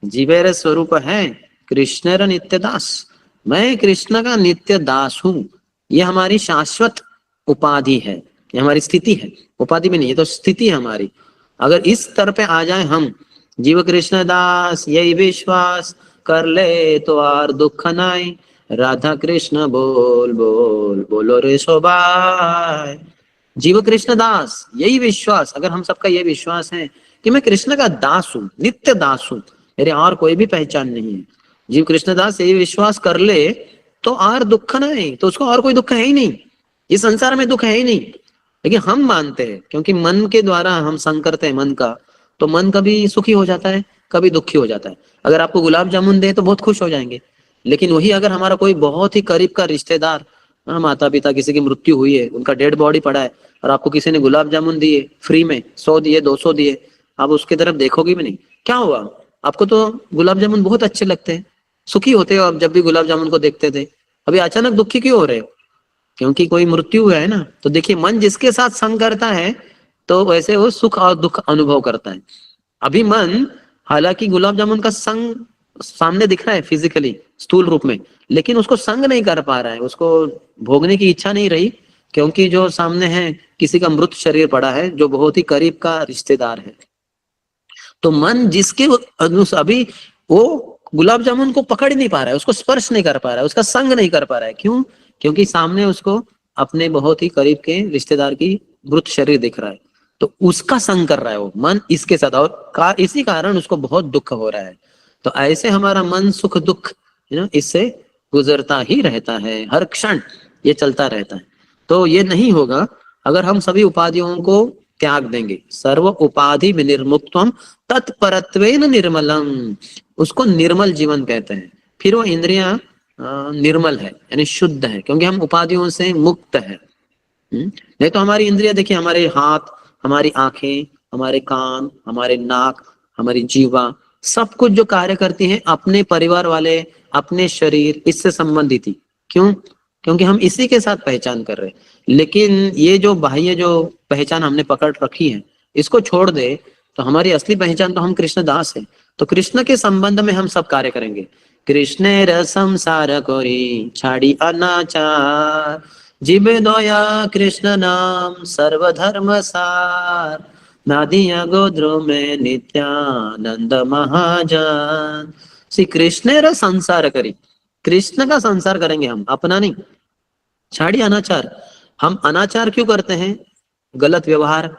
[SPEAKER 1] जीवेर स्वरूप है कृष्णेर नित्य दास, मैं कृष्ण का नित्य दास हूं, ये हमारी शाश्वत उपाधि है, ये हमारी स्थिति है, उपाधि में नहीं, ये तो स्थिति है हमारी। अगर इस स्तर पे आ जाए हम, जीव कृष्ण दास यही विश्वास कर ले तो आर दुख नाई, राधा कृष्ण बोल बोल बोलो रे शोभाय। जीव कृष्ण दास यही विश्वास, अगर हम सबका ये विश्वास है कि मैं कृष्ण का दास हूँ, नित्य दास हूँ, मेरे और कोई भी पहचान नहीं है, जीव कृष्णदास यही विश्वास कर ले तो और दुख ना है, तो उसको और कोई दुख है ही नहीं, इस संसार में दुख है ही नहीं। लेकिन हम मानते हैं क्योंकि मन के द्वारा हम संग करते हैं मन का, तो मन कभी सुखी हो जाता है, कभी दुखी हो जाता है। अगर आपको गुलाब जामुन दे तो बहुत खुश हो जाएंगे, लेकिन वही अगर हमारा कोई बहुत ही करीब का रिश्तेदार, माता पिता किसी की मृत्यु हुई है, उनका डेड बॉडी पड़ा है और आपको किसी ने गुलाब जामुन दिए फ्री में, 100 दिए 200 दिए, आप उसकी तरफ देखोगे भी नहीं, क्या हुआ, आपको तो गुलाब जामुन बहुत अच्छे लगते हैं, सुखी होते हो आप जब भी गुलाब जामुन को देखते थे, अभी अचानक दुखी क्यों हो रहे हो, क्योंकि कोई मृत्यु हुआ है ना। तो देखिए मन जिसके साथ संग करता है तो वैसे वो सुख और दुख अनुभव करता है। अभी मन हालांकि गुलाब जामुन का संग सामने दिख रहा है फिजिकली स्थूल रूप में, लेकिन उसको संग नहीं कर पा रहा है, उसको भोगने की इच्छा नहीं रही, क्योंकि जो सामने है किसी का मृत शरीर पड़ा है जो बहुत ही करीब का रिश्तेदार है। तो मन जिसके अभी वो गुलाब जामुन को पकड़ ही नहीं पा रहा है, उसको स्पर्श नहीं कर पा रहा है, उसका संग नहीं कर पा रहा है, क्यों, क्योंकि सामने उसको अपने बहुत ही करीब के रिश्तेदार की मृत शरीर दिख रहा है, तो उसका संग कर रहा है वो मन इसके साथ, और इसी कारण उसको बहुत दुख हो रहा है। तो ऐसे हमारा मन सुख दुख इससे गुजरता ही रहता है, हर क्षण ये चलता रहता है। तो ये नहीं होगा अगर हम सभी उपाधियों को त्याग देंगे। सर्व उपाधि विनिर्मुक्तम तत्परत्वेन निर्मलम, उसको निर्मल जीवन कहते हैं। फिर वो इंद्रियां निर्मल है यानी शुद्ध है, क्योंकि हम उपाधियों से मुक्त है। नहीं तो हमारी इंद्रियां देखिए, हमारे हाथ, हमारी आंखें, हमारे कान, हमारे नाक, हमारी जीवा, सब कुछ जो कार्य करती हैं अपने परिवार वाले, अपने शरीर इससे संबंधित ही, क्यों, क्योंकि हम इसी के साथ पहचान कर रहे हैं। लेकिन ये जो बाह्य जो पहचान हमने पकड़ रखी है, इसको छोड़ दे तो हमारी असली पहचान तो हम कृष्ण दास है। तो कृष्ण के संबंध में हम सब कार्य करेंगे। कृष्ण रसम सार कोरी छाड़ी अनाचार, जीवे दया कृष्ण नाम सर्वधर्म सार, नादिया गोद्रो में नित्यानंद महाजान। श्री कृष्ण र संसार करी, कृष्ण का संसार करेंगे हम, अपना नहीं। छाड़ी अनाचार, हम अनाचार क्यों करते हैं, गलत व्यवहार,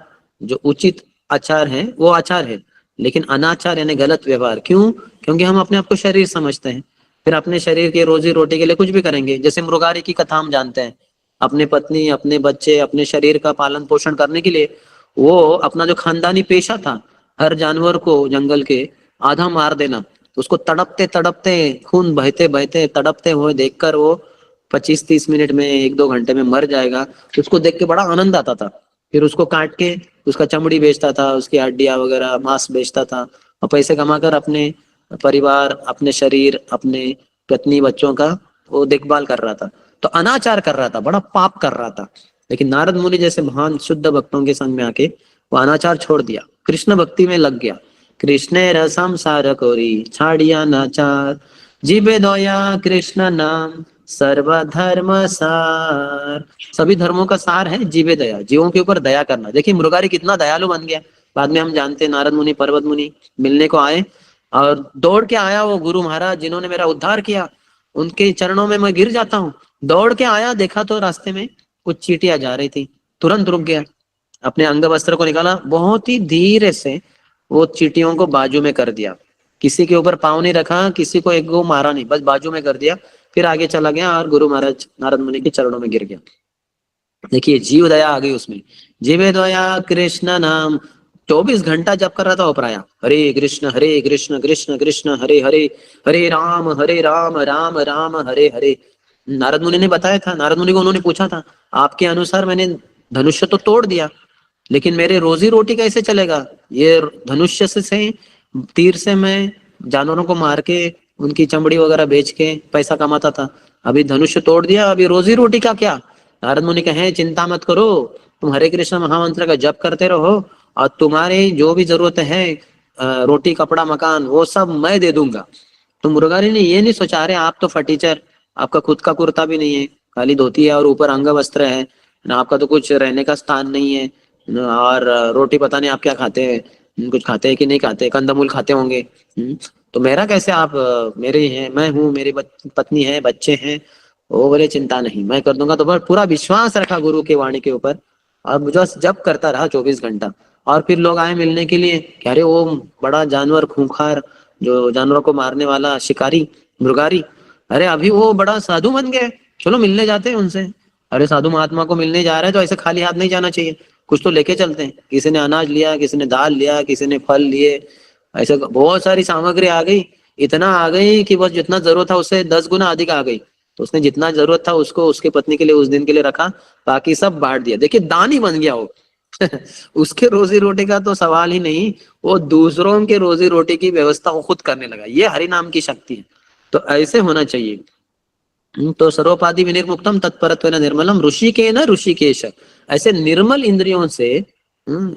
[SPEAKER 1] जो उचित आचार है वो आचार है, लेकिन अनाचार यानी गलत व्यवहार क्यों, क्योंकि हम अपने आप को शरीर समझते हैं, फिर अपने शरीर के रोजी रोटी के लिए कुछ भी करेंगे। जैसे मृगारी की कथा हम जानते हैं, अपने पत्नी, अपने बच्चे, अपने शरीर का पालन पोषण करने के लिए वो अपना जो खानदानी पेशा था, हर जानवर को जंगल के आधा मार देना, उसको तड़पते तड़पते खून बहते बहते तड़पते हुए देखकर वो 25-30 मिनट में 1-2 घंटे में मर जाएगा, उसको देख के बड़ा आनंद आता था। फिर उसको काट के उसका चमड़ी बेचता था, उसकी हड्डियां वगैरह मांस बेचता था, और पैसे कमाकर अपने परिवार, अपने शरीर, अपने पत्नी बच्चों का वो देखभाल कर रहा था। तो अनाचार कर रहा था, बड़ा पाप कर रहा था। लेकिन नारद मुनि जैसे महान शुद्ध भक्तों के संग में आके वो अनाचार छोड़ दिया, कृष्ण भक्ति में लग गया। कृष्ण रसम सार कोरी छाड़िया नाचार, जीवे दया कृष्ण नाम सर्वधर्म सार। सभी धर्मों का सार है जीवे दया, जीवों के ऊपर दया करना। देखिए मृगारी कितना दयालु बन गया। बाद में हम जानते हैं नारद मुनि पर्वत मुनि मिलने को आए और दौड़ के आया वो गुरु महाराज जिन्होंने मेरा उद्धार किया, उनके चरणों में मैं गिर जाता हूँ। दौड़ के आया, देखा तो रास्ते में कुछ चींटियां जा रही थी, तुरंत रुक गया, अपने अंग वस्त्र को निकाला, बहुत ही धीरे से वो चींटियों को बाजू में कर दिया, किसी के ऊपर पाँव नहीं रखा, किसी को एक को मारा नहीं, बस बाजू में कर दिया, फिर आगे चला गया और गुरु महाराज नारद मुनि के चरणों में गिर गया। देखिए जीव दया आ गई उसमें, जीवे दया कृष्ण नाम। 24 घंटा जप कर रहा था वो प्राया, हरे कृष्ण कृष्ण कृष्ण हरे हरे, हरे राम राम राम हरे हरे। नारद मुनि ने बताया था, नारद मुनि को उन्होंने पूछा था, आपके अनुसार मैंने धनुष्य तो तोड़ दिया, लेकिन मेरे रोजी रोटी कैसे चलेगा? ये धनुष्य से तीर से मैं जानवरों को मार के उनकी चमड़ी वगैरह बेच के पैसा कमाता था, अभी धनुष्य तोड़ दिया, अभी रोजी रोटी का क्या? नारद मुनि कहे चिंता मत करो, तुम हरे कृष्ण महामंत्र का जप करते रहो, और तुम्हारी जो भी जरूरत है, रोटी कपड़ा मकान वो सब मैं दे दूंगा। तो मुरारी ने ये नहीं सोचा, अरे आप तो फटीचर, आपका खुद का कुर्ता भी नहीं है, खाली धोती है और ऊपर अंग वस्त्र है ना, आपका तो कुछ रहने का स्थान नहीं है ना, और रोटी पता नहीं आप क्या खाते हैं, कुछ खाते हैं कि नहीं खाते, कंदमूल खाते होंगे। तो मेरा कैसे आप मेरे हैं, मैं हूँ, मेरी पत्नी है, बच्चे हैं। वो बोले चिंता नहीं, मैं कर दूंगा। तो बस पूरा विश्वास रखा गुरु की वाणी के ऊपर, अब जस्ट जब करता रहा 24 घंटा। और फिर लोग आए मिलने के लिए, कह रहे वो बड़ा जानवर खूंखार, जो जानवरों को मारने वाला शिकारी मृगारी, अरे अभी वो बड़ा साधु बन गए, चलो मिलने जाते हैं उनसे। अरे साधु महात्मा को मिलने जा रहे हैं तो ऐसे खाली हाथ नहीं जाना चाहिए, कुछ तो लेके चलते हैं। किसी ने अनाज लिया, किसी ने दाल लिया, किसी ने फल लिए, ऐसे बहुत सारी सामग्री आ गई। इतना आ गई कि बस जितना जरूरत था उससे 10 गुना अधिक आ गई। तो उसने जितना जरूरत था उसको उसके पत्नी के लिए उस दिन के लिए रखा, बाकी सब बांट दिया। देखिए दानी बन गया वो। उसके रोजी रोटी का तो सवाल ही नहीं, वो दूसरों के रोजी रोटी की व्यवस्था वो खुद करने लगा। ये हरि नाम की शक्ति है। तो ऐसे होना चाहिए। तो सर्वोपाधि विनिर्मुक्तम तत्परत्वेन निर्मलम ऋषिकेन ऋषिकेश, ऐसे निर्मल इंद्रियों से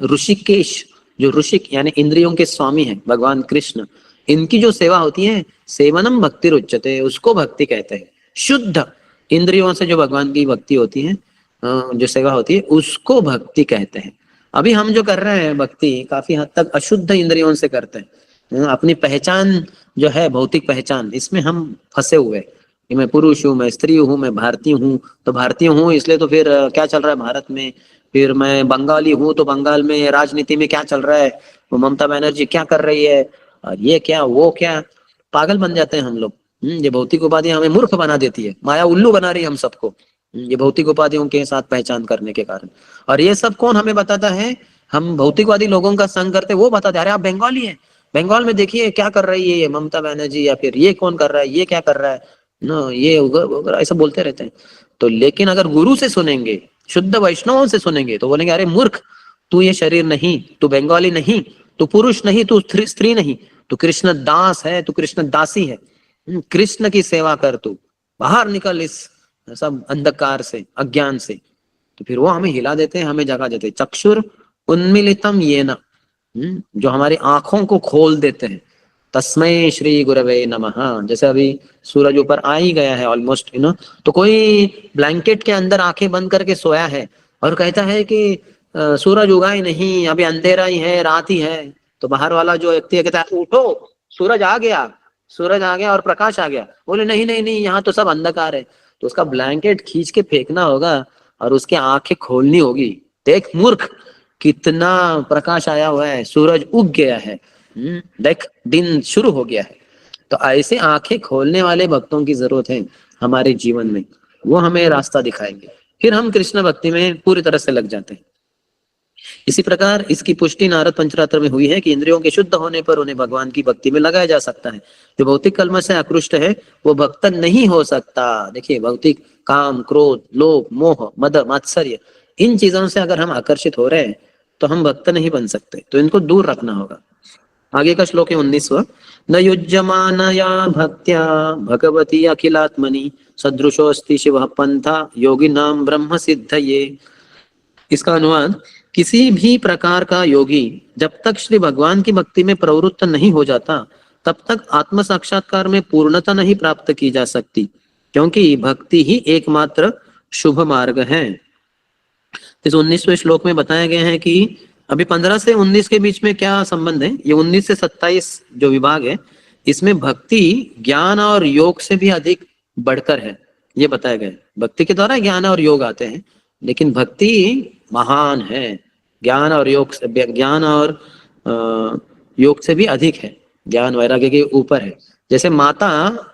[SPEAKER 1] ऋषिकेश, जो ऋषि यानी इंद्रियों के स्वामी हैं भगवान कृष्ण, इनकी जो सेवा होती है, सेवनम भक्ति रुच्यते, उसको भक्ति कहते हैं। शुद्ध इंद्रियों से जो भगवान की भक्ति होती है, जो सेवा होती है, उसको भक्ति कहते हैं। अभी हम जो कर रहे हैं भक्ति, काफी हद तक अशुद्ध इंद्रियों से करते हैं। अपनी पहचान जो है, भौतिक पहचान, इसमें हम फंसे हुए हैं कि मैं पुरुष हूँ, मैं स्त्री हूँ, मैं भारतीय हूँ, तो भारतीय हूँ इसलिए तो फिर क्या चल रहा है भारत में, फिर मैं बंगाली हूँ तो बंगाल में राजनीति में क्या चल रहा है, वो ममता बनर्जी क्या कर रही है, और ये क्या वो क्या, पागल बन जाते हैं हम लोग। ये भौतिक उपाधियां हमें मूर्ख बना देती है, माया उल्लू बना रही है हम सबको, ये भौतिक उपाधियों के साथ पहचान करने के कारण। और ये सब कौन हमें बताता है? हम भौतिकवादी लोगों का संग करते, वो बताते अरे आप बंगाली हैं, बंगाल में देखिए क्या कर रही है ये ममता बनर्जी, या फिर ये कौन कर रहा है, ये क्या कर रहा है ना, ये वगैरह ऐसा बोलते रहते हैं। तो लेकिन अगर गुरु से सुनेंगे, शुद्ध वैष्णवों से सुनेंगे, तो बोलेंगे अरे मूर्ख, तू ये शरीर नहीं, तू बंगाली नहीं, तू पुरुष नहीं, तू स्त्री नहीं, तू कृष्ण दास है, तू कृष्ण दासी है। कृष्ण की सेवा कर, तू बाहर निकल इस सब अंधकार से, अज्ञान से। तो फिर वो हमें हिला देते हैं, हमें जगा देते हैं। चक्षुर उन्मिलितम येन, जो हमारी आंखों को खोल देते हैं। तस्मै श्री गुरवे नमः। जैसे अभी सूरज ऊपर आ ही गया है ऑलमोस्ट, तो कोई ब्लैंकेट के अंदर आंखें बंद करके सोया है और कहता है कि सूरज उगा ही नहीं, अभी अंधेरा ही है, रात ही है। तो बाहर वाला जो व्यक्ति है कहता है उठो, सूरज आ गया, सूरज आ गया और प्रकाश आ गया। बोले नहीं नहीं नहीं, यहाँ तो सब अंधकार है। तो उसका ब्लैंकेट खींच के फेंकना होगा और उसकी आंखें खोलनी होगी। देख मूर्ख, कितना प्रकाश आया हुआ है, सूरज उग गया है, देख दिन शुरू हो गया है। तो ऐसे आंखें खोलने वाले भक्तों की जरूरत है हमारे जीवन में, वो हमें रास्ता दिखाएंगे, फिर हम कृष्ण भक्ति में पूरी तरह से लग जाते हैं। इसी प्रकार इसकी पुष्टि नारद पंचरात्र में हुई है कि इंद्रियों के शुद्ध होने पर उन्हें भगवान की भक्ति में लगाया जा सकता है। जो भौतिक कलम से आकृष्ट है वो भक्त नहीं हो सकता। देखिए भौतिक काम, क्रोध, लोभ, मोह, मद, मात्सर्य, इन चीजों से अगर हम आकर्षित हो रहे हैं तो हम भक्त नहीं बन सकते, तो इनको दूर रखना होगा। आगे का श्लोक है 19वां। न युज्यमानया भक्त्या भगवती अखिलात्मनि सदृशोस्ति शिव पंथा योगी नाम ब्रह्म सिद्धये। इसका अनुवाद, किसी भी प्रकार का योगी जब तक श्री भगवान की भक्ति में प्रवृत्त नहीं हो जाता तब तक आत्म साक्षात्कार में पूर्णता नहीं प्राप्त की जा सकती, क्योंकि भक्ति ही एकमात्र शुभ मार्ग है। इस 19वें श्लोक में बताया गया है कि अभी 15 से 19 के बीच में क्या संबंध है। ये 19 से 27 जो विभाग है, इसमें भक्ति ज्ञान और योग से भी अधिक बढ़कर है, ये बताया गया है। भक्ति के द्वारा ज्ञान और योग आते हैं, लेकिन भक्ति महान है, ज्ञान और योग से, ज्ञान और योग से भी अधिक है, ज्ञान वैराग्य के ऊपर है। जैसे माता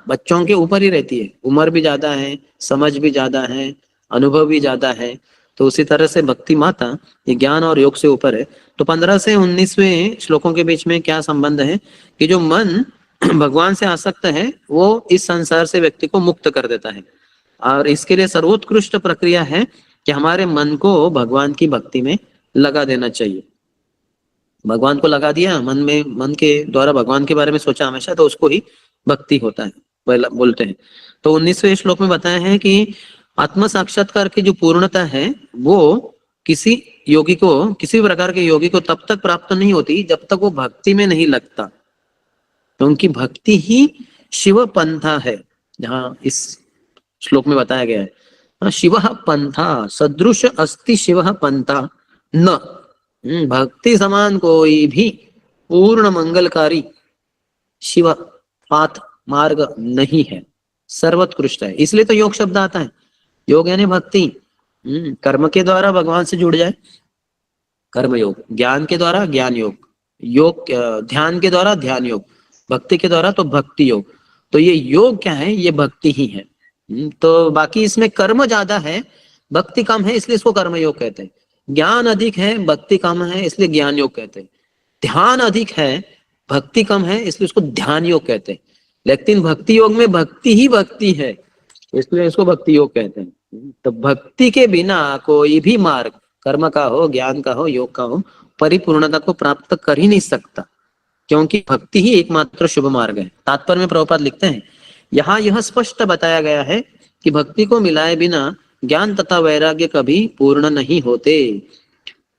[SPEAKER 1] बच्चों के ऊपर ही रहती है, उम्र भी ज्यादा है, समझ भी ज्यादा है, अनुभव भी ज्यादा है, तो उसी तरह से भक्ति माता ये ज्ञान और योग से ऊपर है। तो 15 से 19वें श्लोकों के बीच में क्या संबंध है कि जो मन भगवान से आसक्त है वो इस संसार से व्यक्ति को मुक्त कर देता है, और इसके लिए सर्वोत्कृष्ट प्रक्रिया है कि हमारे मन को भगवान की भक्ति में लगा देना चाहिए। भगवान को लगा दिया मन में, मन के द्वारा भगवान के बारे में सोचा हमेशा, तो उसको ही भक्ति होता है बोलते हैं। तो 19वें श्लोक में बताया है कि आत्म साक्षात्कार की जो पूर्णता है वो किसी योगी को, किसी प्रकार के योगी को तब तक प्राप्त नहीं होती जब तक वो भक्ति में नहीं लगता, क्योंकि भक्ति ही शिव पंथा है, जहाँ इस श्लोक में बताया गया है शिव पंथा सदृश अस्ति शिव पंथा न, भक्ति समान कोई भी पूर्ण मंगलकारी शिव पाथ मार्ग नहीं है, सर्वोत्कृष्ट है। इसलिए तो योग शब्द आता है, योग यानी भक्ति। कर्म के द्वारा भगवान से जुड़ जाए, कर्म योग, ज्ञान के द्वारा ज्ञान योग, योग ध्यान के द्वारा ध्यान योग, भक्ति के द्वारा तो भक्ति योग। तो ये योग क्या है, ये भक्ति ही है। तो बाकी इसमें कर्म ज्यादा है, भक्ति कम है, इसलिए इसको कर्म योग कहते हैं। ज्ञान अधिक है, भक्ति कम है, इसलिए ज्ञान योग कहते हैं। ध्यान अधिक है, भक्ति कम है, इसलिए उसको ध्यान योग कहते हैं। लेकिन भक्ति योग में भक्ति ही भक्ति है, इसलिए इसको भक्ति योग कहते हैं। तो भक्ति के बिना कोई भी मार्ग, कर्म का हो, ज्ञान का हो, योग का हो, परिपूर्णता को प्राप्त कर ही नहीं सकता, क्योंकि भक्ति ही एकमात्र शुभ मार्ग है। तात्पर्य में प्रभुपाद लिखते हैं, यहाँ यह स्पष्ट बताया गया है कि भक्ति को मिलाए बिना ज्ञान तथा वैराग्य कभी पूर्ण नहीं होते।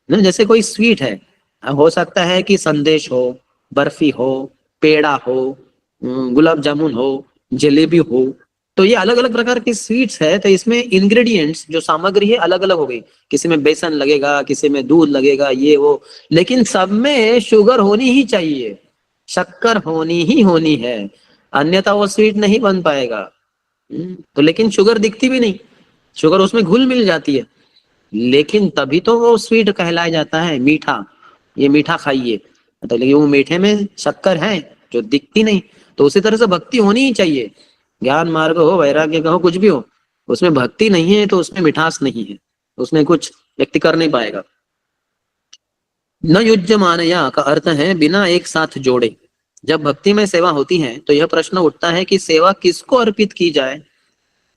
[SPEAKER 1] ना, जैसे कोई स्वीट है, हो सकता है कि संदेश हो, बर्फी हो, पेड़ा हो, गुलाब जामुन हो, जलेबी हो, तो ये अलग अलग प्रकार की स्वीट्स है। तो इसमें इंग्रेडिएंट्स जो सामग्री है अलग अलग हो गई, किसी में बेसन लगेगा, किसी में दूध लगेगा, ये वो, लेकिन सब में शुगर होनी ही चाहिए, शक्कर होनी ही होनी है, अन्यथा वो स्वीट नहीं बन पाएगा। तो लेकिन शुगर दिखती भी नहीं, शुगर उसमें घुल मिल जाती है, लेकिन तभी तो वो स्वीट कहलाया जाता है, मीठा, ये मीठा खाइए, तो लेकिन वो मीठे में शक्कर है जो दिखती नहीं। तो उसी तरह से भक्ति होनी ही चाहिए, ज्ञान मार्ग हो, वैराग्य का हो, कुछ भी हो, उसमें भक्ति नहीं है तो उसमें मिठास नहीं है, उसमें कुछ व्यक्ति कर नहीं पाएगा। न युज्य मानया का अर्थ है बिना एक साथ जोड़े। जब भक्ति में सेवा होती है तो यह प्रश्न उठता है कि सेवा किसको अर्पित की जाए।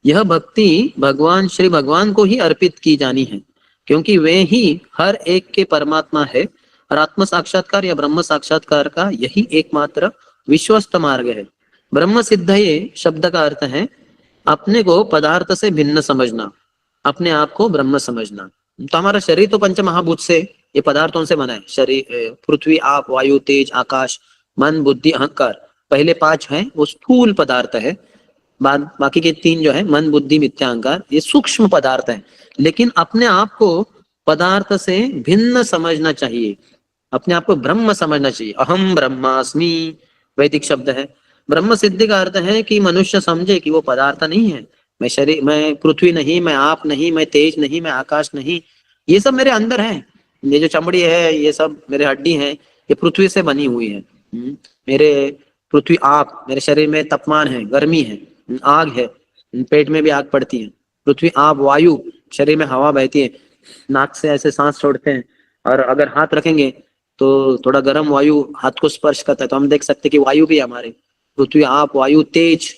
[SPEAKER 1] यह भक्ति भगवान श्री भगवान को ही अर्पित की जानी है, क्योंकि वे ही हर एक के परमात्मा है, और आत्म साक्षात्कार या ब्रह्म साक्षात्कार का यही एकमात्र विश्वस्त मार्ग है। ब्रह्म सिद्धये शब्द का अर्थ है अपने को पदार्थ से भिन्न समझना, अपने आप को ब्रह्म समझना। तो हमारा शरीर तो पंच महाभूत से, ये पदार्थों से बना है। शरीर, पृथ्वी, आप, वायु, तेज, आकाश, मन, बुद्धि, अहंकार, पहले 5 है वो स्थूल पदार्थ है, बाद बाकी के 3 जो है मन, बुद्धि, मिथ्या, अहंकार, ये सूक्ष्म पदार्थ है। लेकिन अपने आप को पदार्थ से भिन्न समझना चाहिए, अपने आप को ब्रह्म समझना चाहिए। अहम ब्रह्मास्मि वैदिक शब्द है। ब्रह्म सिद्धि का अर्थ है कि मनुष्य समझे कि वो पदार्थ नहीं है, मैं शरीर, मैं पृथ्वी नहीं, मैं आप नहीं, मैं तेज नहीं, मैं आकाश नहीं, ये सब मेरे अंदर है। ये जो चमड़ी है, ये सब मेरे हड्डी है, ये पृथ्वी से बनी हुई है। मेरे पृथ्वी आप, मेरे शरीर में तापमान है, गर्मी है, आग है, पेट में भी आग पड़ती है। पृथ्वी आप, वायु, शरीर में हवा बहती है, नाक से ऐसे सांस छोड़ते हैं, और अगर हाथ रखेंगे तो थोड़ा गर्म वायु हाथ को स्पर्श करता है, तो हम देख सकते हैं कि वायु भी हमारे, पृथ्वी आप, वायु, तेज,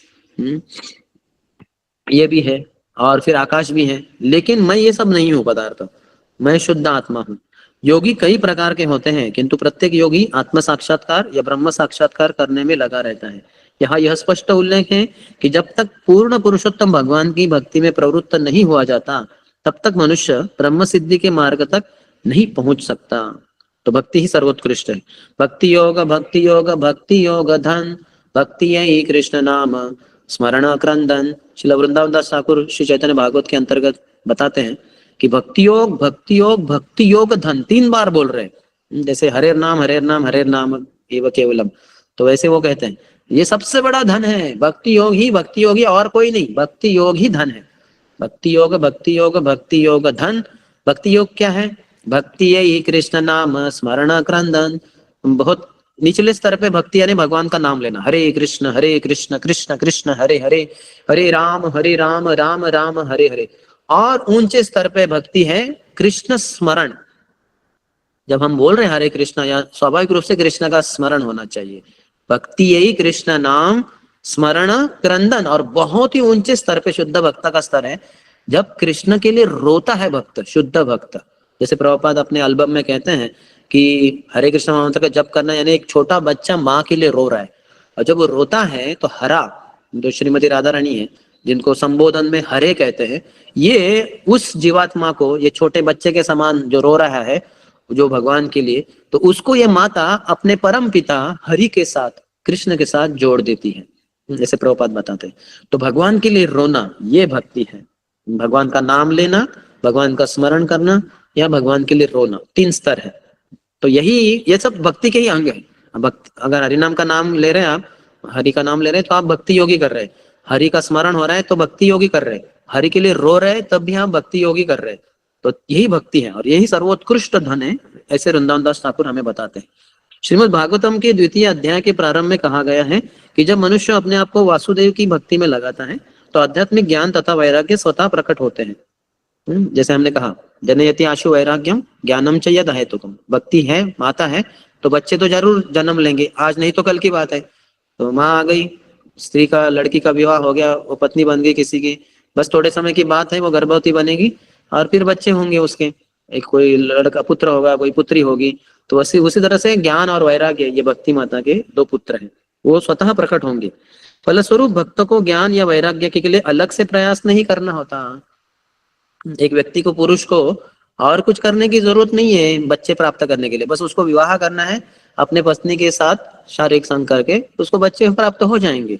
[SPEAKER 1] ये भी है, और फिर आकाश भी है। लेकिन मैं ये सब नहीं हूँ पदार्थ, मैं शुद्ध आत्मा हूँ। योगी कई प्रकार के होते हैं, किंतु प्रत्येक योगी आत्म साक्षात्कार या ब्रह्म साक्षात्कार करने में लगा रहता है। यहाँ यह स्पष्ट उल्लेख है कि जब तक पूर्ण पुरुषोत्तम भगवान की भक्ति में प्रवृत्त नहीं हुआ जाता, तब तक मनुष्य ब्रह्म सिद्धि के मार्ग तक नहीं पहुंच सकता। तो भक्ति ही सर्वोत्कृष्ट है। भक्ति योग, भक्ति योग, भक्ति योग धन, भक्ति यही कृष्ण नाम स्मरण क्रंदन। श्रील वृंदावन दास ठाकुर श्री चैतन्य भागवत के अंतर्गत बताते हैं कि भक्ति योग, भक्ति योग, भक्ति योग धन 3 बार बोल रहे हैं। जैसे हरेर नाम, हरेर नाम, हरेर नाम एव केवलम, तो वैसे वो कहते हैं ये सबसे बड़ा धन है। भक्ति योग ही, भक्ति योगी और कोई नहीं, भक्ति योग ही धन है। भक्ति योग, भक्ति योग, भक्ति योग धन। भक्ति योग क्या है? भक्ति यही कृष्ण नाम स्मरण क्रंदन। बहुत निचले स्तर पे भक्ति यानी भगवान का नाम लेना, हरे कृष्ण कृष्ण कृष्ण हरे हरे, हरे राम राम राम हरे हरे। और ऊंचे स्तर पे भक्ति है कृष्ण स्मरण। जब हम बोल रहे हैं हरे कृष्णा, या स्वाभाविक रूप से कृष्ण का स्मरण होना चाहिए। भक्ति यही कृष्ण नाम स्मरण क्रंदन। और बहुत ही ऊंचे स्तर पे शुद्ध भक्त का स्तर है जब कृष्ण के लिए रोता है भक्त, शुद्ध भक्त। जैसे प्रभुपाद अपने एल्बम में कहते हैं कि हरे कृष्ण मंत्र का जप करना यानी एक छोटा बच्चा माँ के लिए रो रहा है, और जब वो रोता है तो हरा, जो श्रीमती राधा रानी है जिनको संबोधन में हरे कहते हैं, ये उस जीवात्मा को, ये छोटे बच्चे के समान जो रो रहा है जो भगवान के लिए, तो उसको ये माता अपने परम पिता हरि के साथ, कृष्ण के साथ जोड़ देती है, जैसे प्रभुपाद बताते हैं। तो भगवान के लिए रोना ये भक्ति है। भगवान का नाम लेना, भगवान का स्मरण करना, या भगवान के लिए रोना, 3 स्तर है। तो यही, ये सब भक्ति के ही अंग है। भक्ति, अगर हरि नाम का नाम ले रहे हैं आप, हरि का नाम ले रहे हैं तो आप भक्ति योगी कर रहे हैं। हरि का स्मरण हो रहा है तो भक्ति योगी कर रहे हैं। हरि के लिए रो रहे हैं तब भी आप भक्ति योगी कर रहे हैं। तो यही भक्ति है और यही सर्वोत्कृष्ट धन है, ऐसे वृंदावन दास ठाकुर हमें बताते हैं। श्रीमद् भागवतम के 2य अध्याय के प्रारंभ में कहा गया है कि जब मनुष्य अपने आप को वासुदेव की भक्ति में लगाता है तो आध्यात्मिक ज्ञान तथा वैराग्य स्वतः प्रकट होते हैं। जैसे हमने कहा, जनयति आशु वैराग्यम ज्ञानम च यद हेतुकम। भक्ति है, माता है, तो बच्चे तो जरूर जन्म लेंगे, आज नहीं तो कल की बात है। तो माँ आ गई, स्त्री का, लड़की का विवाह हो गया, वो पत्नी बन गई किसी की, बस थोड़े समय की बात है, वो गर्भवती बनेगी और फिर बच्चे होंगे उसके, एक कोई लड़का पुत्र होगा, कोई पुत्री होगी। तो उसी तरह से ज्ञान और वैराग्य, ये भक्ति माता के 2 पुत्र हैं, वो स्वतः प्रकट होंगे। फलस्वरूप भक्त को ज्ञान या वैराग्य के लिए अलग से प्रयास नहीं करना होता। एक व्यक्ति को, पुरुष को और कुछ करने की जरूरत नहीं है बच्चे प्राप्त करने के लिए, बस उसको विवाह करना है अपने पत्नी के साथ शारीरिक संग करके, उसको बच्चे प्राप्त हो जाएंगे।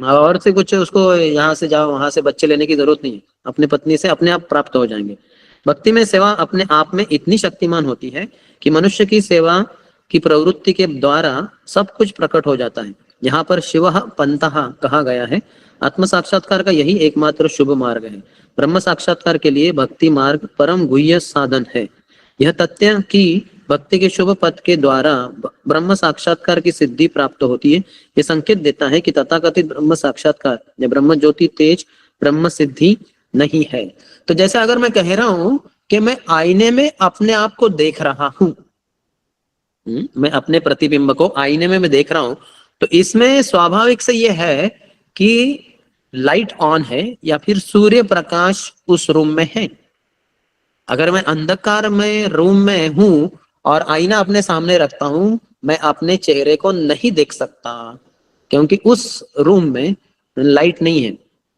[SPEAKER 1] और से कुछ उसको यहाँ से जाओ वहां से बच्चे लेने की जरूरत नहीं है, अपने पत्नी से अपने आप प्राप्त हो जाएंगे। भक्ति में सेवा अपने आप में इतनी शक्तिमान होती है कि मनुष्य की सेवा की प्रवृत्ति के द्वारा सब कुछ प्रकट हो जाता है। यहाँ पर शिव पंतः कहा गया है। आत्म साक्षात्कार का यही एकमात्र शुभ मार्ग है। ब्रह्म साक्षात्कार के लिए भक्ति मार्ग परम गुह्य साधन है। यह तथ्य कि भक्ति के शुभ पथ के द्वारा ब्रह्म साक्षात्कार की सिद्धि प्राप्त होती है, ये संकेत देता है कि तथाकथित ब्रह्म साक्षात्कार या ब्रह्म ज्योति तेज ब्रह्म सिद्धि नहीं है। तो जैसे अगर मैं कह रहा हूं कि मैं आईने में अपने आप को देख रहा हूं, मैं अपने प्रतिबिंब को आईने में मैं देख रहा हूं, तो इसमें स्वाभाविक से ये है कि लाइट ऑन है या फिर सूर्य प्रकाश उस रूम में है। अगर मैं अंधकार में रूम में हूं और आईना अपने सामने रखता हूं, मैं अपने चेहरे को नहीं देख सकता, क्योंकि उस रूम में लाइट नहीं है।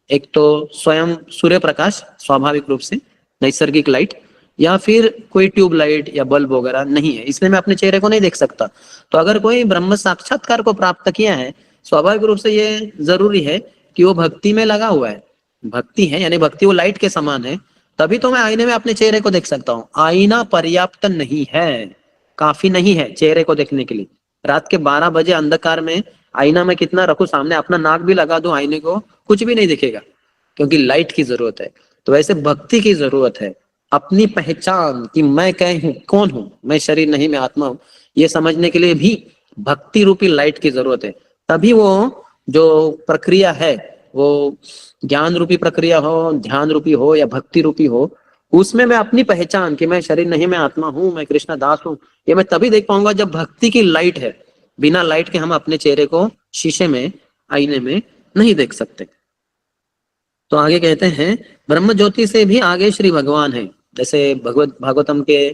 [SPEAKER 1] एक तो स्वयं सूर्य प्रकाश स्वाभाविक रूप से, नैसर्गिक लाइट, या फिर कोई ट्यूब लाइट या बल्ब वगैरह नहीं है, इसलिए मैं अपने चेहरे को नहीं देख सकता। तो अगर कोई ब्रह्म साक्षात्कार को प्राप्त किया है, स्वाभाविक रूप से ये जरूरी है कि वो भक्ति में लगा हुआ है। भक्ति है यानी भक्ति वो लाइट के समान है, तभी तो मैं आईने में अपने चेहरे को देख सकता हूँ। आईना पर्याप्त नहीं है, काफी नहीं है चेहरे को देखने के लिए। रात के 12 बजे अंधकार में आईना में कितना रखूं सामने, अपना नाक भी लगा दूं आईने को, कुछ भी नहीं दिखेगा, क्योंकि लाइट की जरूरत है। तो वैसे भक्ति की जरूरत है, अपनी पहचान कि मैं कौन हूं, मैं शरीर नहीं मैं आत्मा हूं, ये समझने के लिए भी भक्ति रूपी लाइट की जरूरत है। तभी वो जो प्रक्रिया है, वो ज्ञान रूपी प्रक्रिया हो, ध्यान रूपी हो या भक्ति रूपी हो, उसमें मैं अपनी पहचान कि मैं शरीर नहीं मैं आत्मा हूं, मैं कृष्ण दास हूं, ये मैं तभी देख पाऊंगा जब भक्ति की लाइट है। बिना लाइट के हम अपने चेहरे को शीशे में, आईने में नहीं देख सकते। तो आगे कहते हैं, ब्रह्म ज्योति से भी आगे श्री भगवान है। जैसे भागवतम के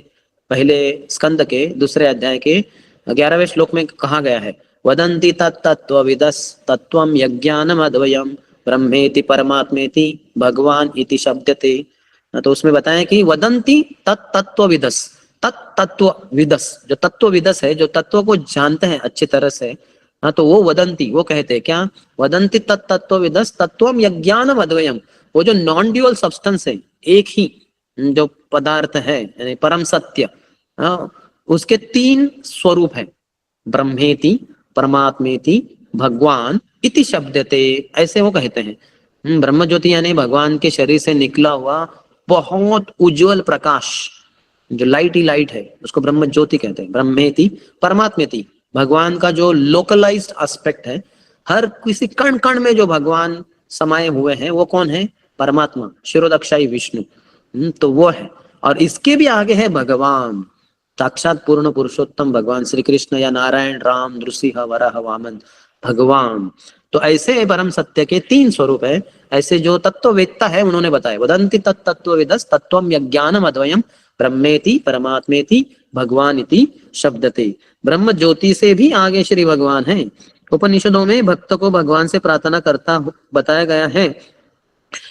[SPEAKER 1] पहले स्कंद के 2 अध्याय के 11वें श्लोक में कहा गया है, वदंती तत्तत्त्वविदस् तत्त्वं यज्ञानम अद्वयम ब्रह्मेति परमात्मेति भगवान इति शब्दते। तो उसमें बताया कि वदंती तत्तत्त्वविदस्, तत्तत्त्वविदस्, जो तत्वविदस् है, जो तत्व को जानते हैं अच्छी तरह से, हाँ, तो वो वदंती, वो कहते हैं क्या, वदंती तत्तत्वविदस् तत्वम यज्ञानम अद्वयम। वो जो नॉन ड्यूअल सब्सटेंस है, एक ही जो पदार्थ है यानी परम सत्य, हाँ, उसके 3 स्वरूप है, ब्रह्मेति, परमात्मेति भगवान इति शब्दते, ऐसे वो कहते हैं। ब्रह्म ज्योति यानी भगवान के शरीर से निकला हुआ बहुत उज्जवल प्रकाश, जो लाइट ही लाइट है, उसको ब्रह्म ज्योति कहते हैं। ब्रह्मेति परमात्मेति, भगवान का जो लोकलाइज्ड एस्पेक्ट है, हर किसी कण कण में जो भगवान समाये हुए हैं, वो कौन है? परमात्मा, शिरोदक्षाई विष्णु। तो वो है। और इसके भी आगे है भगवान, साक्षात पूर्ण पुरुषोत्तम भगवान श्री कृष्ण या नारायण, राम, नृसिंह, वराह, वामन, भगवान। तो ऐसे परम सत्य के तीन स्वरूप है। ऐसे जो तत्ववेत्ता है उन्होंने बताया, वदंति तत्तत्वविदस् तत्वम यज्ञानम अद्वयम ब्रह्मेति परमात्मेति भगवान इति शब्दते। ब्रह्म ज्योति से भी आगे श्री भगवान है। उपनिषदों में भक्त को भगवान से प्रार्थना करता बताया गया है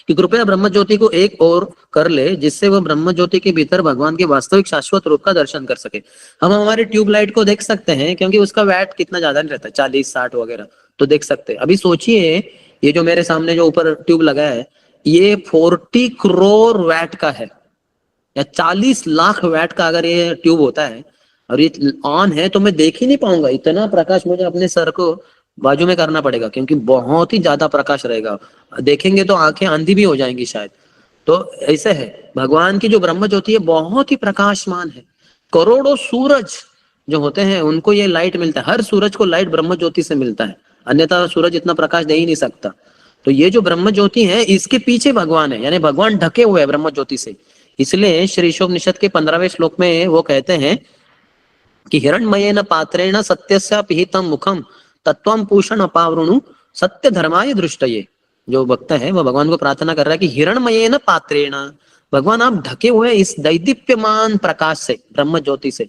[SPEAKER 1] कि कृपया ब्रह्म ज्योति को एक और कर ले, जिससे वह ब्रह्म ज्योति के भीतर भगवान के वास्तविक शाश्वत रूप का दर्शन कर सके। हम हमारे ट्यूबलाइट को देख सकते हैं, क्योंकि उसका वैट कितना ज्यादा नहीं रहता, 40-60 वगैरह, तो देख सकते हैं। अभी सोचिए, ये जो मेरे सामने जो ऊपर ट्यूब लगा है, ये 40 करोड़ वैट का है, या 40 लाख वैट का अगर ये ट्यूब होता है और ये ऑन है, तो मैं देख ही नहीं पाऊंगा। इतना प्रकाश मुझे अपने सर को बाजू में करना पड़ेगा, क्योंकि बहुत ही ज्यादा प्रकाश रहेगा। देखेंगे तो आंखें अंधी भी हो जाएंगी शायद। तो ऐसे है, भगवान की जो ब्रह्म ज्योति है बहुत ही प्रकाशमान है। करोड़ों सूरज जो होते हैं उनको ये लाइट मिलता है, हर सूरज को लाइट ब्रह्म ज्योति से मिलता है, अन्यथा सूरज इतना प्रकाश दे ही नहीं सकता। तो ये जो ब्रह्म ज्योति है, इसके पीछे भगवान है, यानी भगवान ढके हुए हैं ब्रह्म ज्योति से। इसलिए श्री ईशोपनिषद के 15वें श्लोक में वो कहते हैं कि हिरण्मयेन पात्रेण सत्यस्य पिहितम मुखम तत्वम पूषण अपावृणु सत्य धर्माय दृष्टये। जो भक्त है वो भगवान को प्रार्थना कर रहा है कि हिरण्मयेन पात्रेण, भगवान आप ढके हुए इस दैदीप्यमान प्रकाश से, ब्रह्म ज्योति से।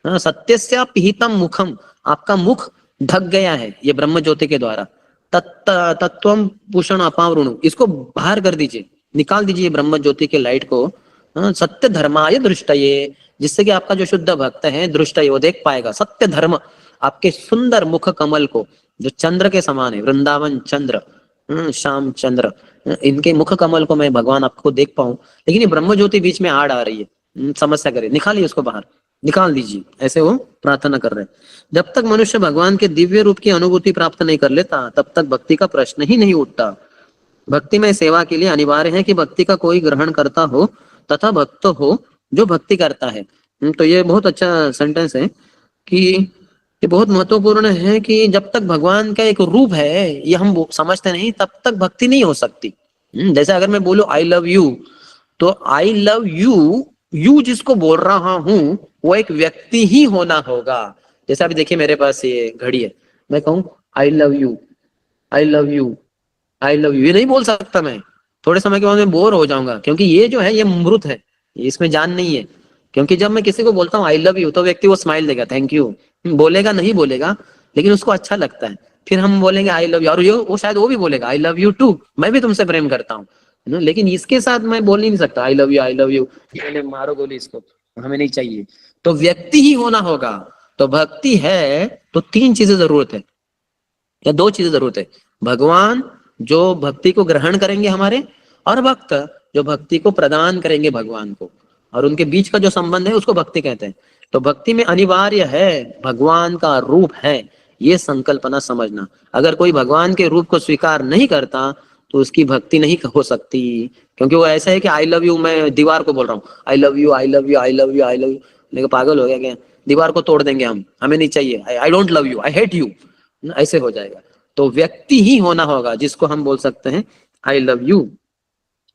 [SPEAKER 1] सत्यस्य पिहितम मुखम, आपका मुख ढक गया है ये ब्रह्म ज्योति के द्वारा। तत्वम पूषण अपावृणु, इसको बाहर कर दीजिए, निकाल दीजिए ब्रह्म ज्योति के लाइट को। सत्य धर्माय दृष्टये, जिससे कि आपका जो शुद्ध भक्त है दृष्टये, वो देख पाएगा सत्य धर्म, आपके सुंदर मुख कमल को, जो चंद्र के समान है, वृंदावन चंद्र, श्याम चंद्र, इनके मुख कमल को मैं भगवान आपको देख पाऊं। लेकिन ये ब्रह्म ज्योति बीच में आड़ आ रही है, समस्या करे, निकालिए उसको बाहर, निकाल दीजिए, ऐसे वो प्रार्थना कर रहे हैं। जब तक मनुष्य भगवान के दिव्य रूप की अनुभूति प्राप्त नहीं कर लेता, तब तक भक्ति का प्रश्न ही नहीं उठता। भक्ति में सेवा के लिए अनिवार्य है कि भक्ति का कोई ग्रहण करता हो तथा भक्त हो जो भक्ति करता है। तो ये बहुत अच्छा सेंटेंस है कि ये बहुत महत्वपूर्ण है कि जब तक भगवान का एक रूप है ये हम समझते नहीं, तब तक भक्ति नहीं हो सकती। जैसे अगर मैं बोलूं आई लव यू, तो आई लव यू, यू जिसको बोल रहा हूं वो एक व्यक्ति ही होना होगा। जैसे अभी देखिए मेरे पास ये घड़ी है, मैं कहूं I love you, I love you, I love you, ये नहीं बोल सकता मैं। थोड़े समय के बाद मैं बोर हो जाऊंगा, क्योंकि ये जो है ये मृत है, इसमें जान नहीं है। क्योंकि जब मैं किसी को बोलता हूँ आई लव यू, तो व्यक्ति वो स्माइल देगा, थैंक यू, बोलेगा नहीं बोलेगा, लेकिन उसको अच्छा लगता है। फिर हम बोलेंगे आई लव यू, और वो शायद वो भी बोलेगा आई लव यू टू, मैं भी तुमसे प्रेम करता हूँ। लेकिन इसके साथ मैं बोल नहीं सकता I love you, I love you, मारो गोली इसको, हमें नहीं चाहिए। तो व्यक्ति ही होना होगा। तो भक्ति है तो तीन चीजें जरूरत है, या दो चीजें जरूरत है। भगवान जो भक्ति को ग्रहण करेंगे हमारे, और भक्त जो भक्ति को प्रदान करेंगे भगवान को, और उनके बीच का जो संबंध है उसको भक्ति कहते हैं। तो भक्ति में अनिवार्य है भगवान का रूप है, ये संकल्पना समझना। अगर कोई भगवान के रूप को स्वीकार नहीं करता तो उसकी भक्ति नहीं हो सकती। क्योंकि वो ऐसा है कि आई लव यू, मैं दीवार को बोल रहा हूँ I love you, I love you, I love you, I love you, लेकिन पागल हो गया क्या? दीवार को तोड़ देंगे हम, हमें नहीं चाहिए। I don't love you, I hate you, ऐसे हो जाएगा। तो व्यक्ति ही होना होगा जिसको हम बोल सकते हैं आई लव यू।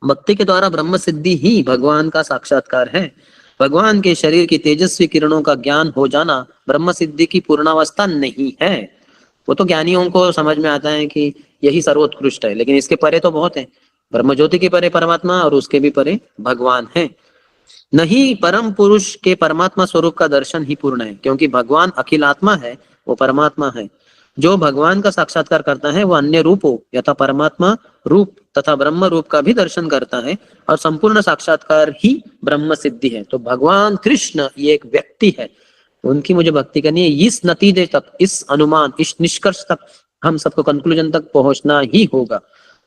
[SPEAKER 1] भक्ति के द्वारा ब्रह्म सिद्धि ही भगवान का साक्षात्कार है। भगवान के शरीर की तेजस्वी किरणों का ज्ञान हो जाना ब्रह्म सिद्धि की पूर्णावस्था नहीं है। वो तो ज्ञानियों को समझ में आता है कि यही सर्वोत्कृष्ट है, लेकिन इसके परे तो बहुत है। ब्रह्म ज्योति के परे परमात्मा, और उसके भी परे भगवान है। नहीं, परम पुरुष के परमात्मा स्वरूप का दर्शन ही पूर्ण है, क्योंकि भगवान अखिलात्मा है, वो परमात्मा है। जो भगवान का साक्षात्कार करता है वो अन्य रूपों यथा परमात्मा रूप तथा ब्रह्म रूप का भी दर्शन करता है, और संपूर्ण साक्षात्कार ही ब्रह्म सिद्धि है। तो भगवान कृष्ण ये एक व्यक्ति है, उनकी मुझे भक्ति करनी है। इस नतीजे तक, इस अनुमान, इस निष्कर्ष तक हम सबको कंक्लूजन तक पहुंचना ही होगा।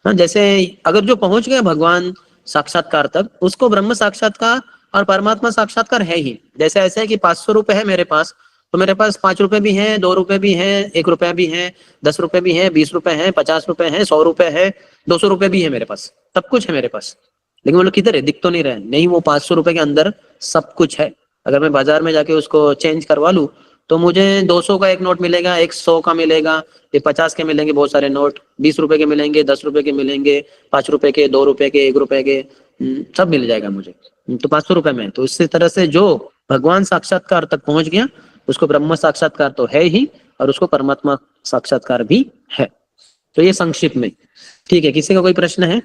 [SPEAKER 1] जैसे अगर जो पहुंच गया भगवान साक्षात्कार तक, उसको ब्रह्म साक्षात्कार और परमात्मा साक्षात्कार है ही। जैसे ऐसे है कि 500 रुपए है मेरे पास, तो मेरे पास 5 रुपए भी हैं, 2 रुपए भी हैं, 1 रुपया भी है, 10 रुपए भी हैं, 20 रुपए हैं, 50 रुपए हैं, 100 रुपए है, 200 रुपए भी है मेरे पास, सब कुछ है मेरे पास। लेकिन वो लोग किधर है, दिख तो नहीं रहे। नहीं, वो 500 रुपए के अंदर सब कुछ है। अगर मैं बाजार में जाके उसको चेंज करवा लूं तो मुझे 200 का एक नोट मिलेगा, एक 100 का मिलेगा, ये 50 के मिलेंगे बहुत सारे नोट, 20 रुपए के मिलेंगे, 10 रुपए के मिलेंगे, 5 रुपए के, 2 रुपए के, 1 रुपए के, सब मिल जाएगा मुझे। तो 500 रुपए में, तो इसी तरह से जो भगवान साक्षात्कार तक पहुंच गया उसको ब्रह्म साक्षात्कार तो है ही, और उसको परमात्मा साक्षात्कार भी है। तो ये संक्षिप्त में। ठीक है, किसी का कोई प्रश्न है?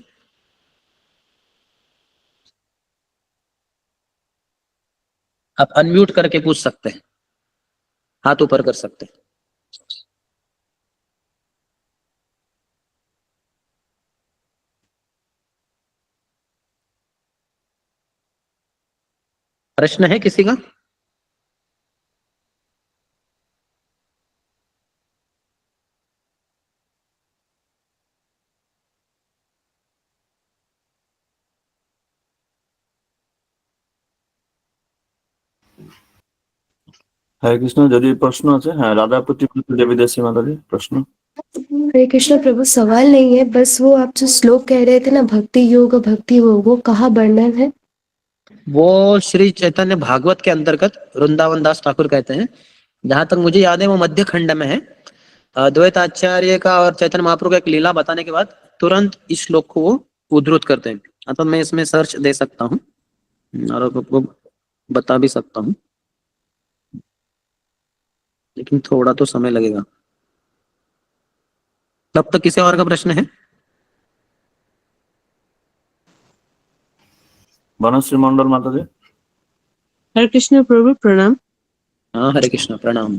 [SPEAKER 1] आप अनम्यूट करके पूछ सकते हैं, हाथ ऊपर कर सकते हैं। प्रश्न है किसी का?
[SPEAKER 2] हरे कृष्ण, यदि प्रश्न আছে, হ্যাঁ রাধাপতি देवी दासी माता जी प्रश्न।
[SPEAKER 3] हरे कृष्ण प्रभु, सवाल नहीं है, बस वो आप जो श्लोक कह रहे थे ना, भक्ति योग भक्ति योग, वो कहाँ वर्णन है?
[SPEAKER 1] वो श्री चैतन्य भागवत के अंतर्गत वृंदावन दास ठाकुर कहते हैं, जहां तक मुझे याद है वो मध्य खंड में है। द्वैत आचार्य का और चैतन्य महाप्रभु का एक लीला बताने के बाद तुरंत इस श्लोक को वो उद्धृत करते हैं। अतः मैं इसमें सर्च दे सकता हूँ और आपको बता भी सकता हूँ, लेकिन थोड़ा तो समय लगेगा। तब तक किसी और का प्रश्न है?
[SPEAKER 2] बनश्री मंडल माता जी।
[SPEAKER 4] Hare Krishna Prabhu, Pranam.
[SPEAKER 1] हाँ, हरे कृष्ण, प्रणाम।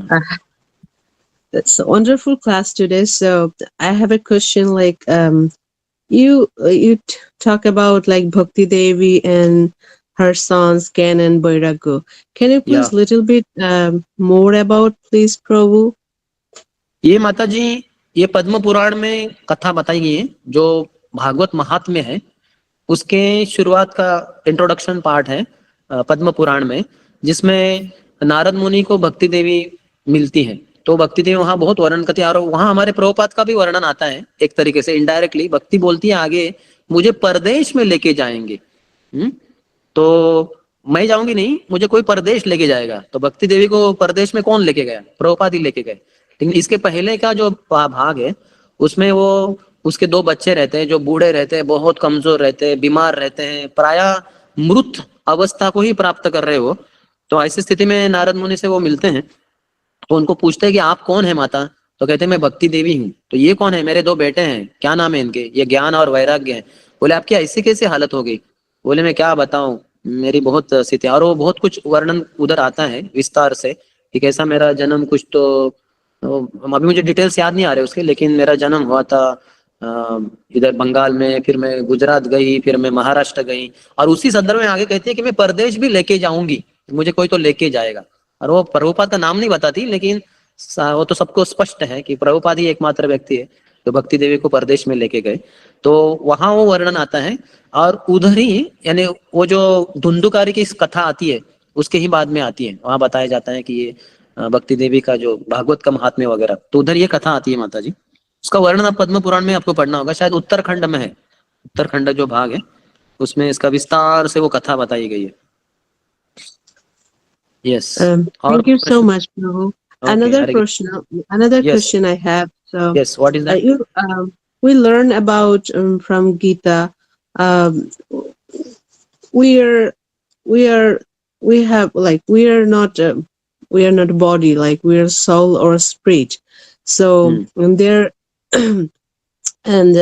[SPEAKER 4] That's a wonderful class today. So I have a question. Like, you talk about like Bhakti Devi and her sons Ken and Bairago. Can you please little bit more about, please, Prabhu?
[SPEAKER 1] ये माता जी, ये पद्म पुराण में कथा बताई गई है, जो भागवत महात्म्य है उसके शुरुआत का इंट्रोडक्शन पार्ट है पद्म पुराण में, जिसमें नारद मुनि को भक्ति देवी मिलती है। तो भक्ति देवी वहां बहुत वर्णन करती है, और वहां हमारे प्रभुपाद का भी वर्णन आता है एक तरीके से इनडायरेक्टली। भक्ति बोलती है आगे, मुझे परदेश में लेके जाएंगे। तो मैं जाऊंगी नहीं, मुझे कोई परदेश लेके जाएगा। तो भक्ति देवी को परदेश में कौन लेके गया? प्रभुपाद ही लेके गए। लेकिन इसके पहले का जो भाग है उसमें वो उसके 2 बच्चे रहते हैं जो बूढ़े रहते हैं, बहुत कमजोर रहते हैं, बीमार रहते हैं, प्रायः मृत अवस्था को ही प्राप्त कर रहे हो। तो ऐसी स्थिति में नारद मुनि से वो मिलते हैं, तो उनको पूछते हैं कि आप कौन है माता? तो कहते हैं मैं भक्ति देवी हूँ। तो ये कौन है? मेरे 2 बेटे हैं, क्या नाम है इनके? ये ज्ञान और वैराग्य है। बोले आपकी ऐसी कैसी हालत हो गई? बोले मैं क्या बताऊं, मेरी बहुत स्थिति। और वो बहुत कुछ वर्णन उधर आता है विस्तार से कि कैसा मेरा जन्म, कुछ तो अभी मुझे डिटेल्स याद नहीं आ रहे उसके, लेकिन मेरा जन्म हुआ था इधर बंगाल में, फिर मैं गुजरात गई, फिर मैं महाराष्ट्र गई। और उसी संदर्भ में आगे कहती है कि मैं परदेश भी लेके जाऊंगी, मुझे कोई तो लेके जाएगा। और वो प्रभुपाद का नाम नहीं बताती, लेकिन वो तो सबको स्पष्ट है कि प्रभुपाद ही एकमात्र व्यक्ति है जो भक्ति देवी को परदेश में लेके गए। तो वहां वो वर्णन आता है, और उधर ही यानी वो जो धुंधुकारी की कथा आती है उसके ही बाद में आती है, वहां बताया जाता है कि ये भक्ति देवी का जो भागवत का महात्म्य वगैरह, तो उधर ये कथा आती है माता जी। उसका वर्णन आप पद्म पुराण में आपको पढ़ना होगा, शायद उत्तराखंड में है। उत्तराखंड जो भाग है उसमें इसका विस्तार से वो कथा बताई गई है। Yes.
[SPEAKER 4] Thank you so much, Prabhu. Another question I have. So
[SPEAKER 1] yes, what is that?
[SPEAKER 4] We learn about from Gita. We have like we are not body, like we are soul or spirit. So and there and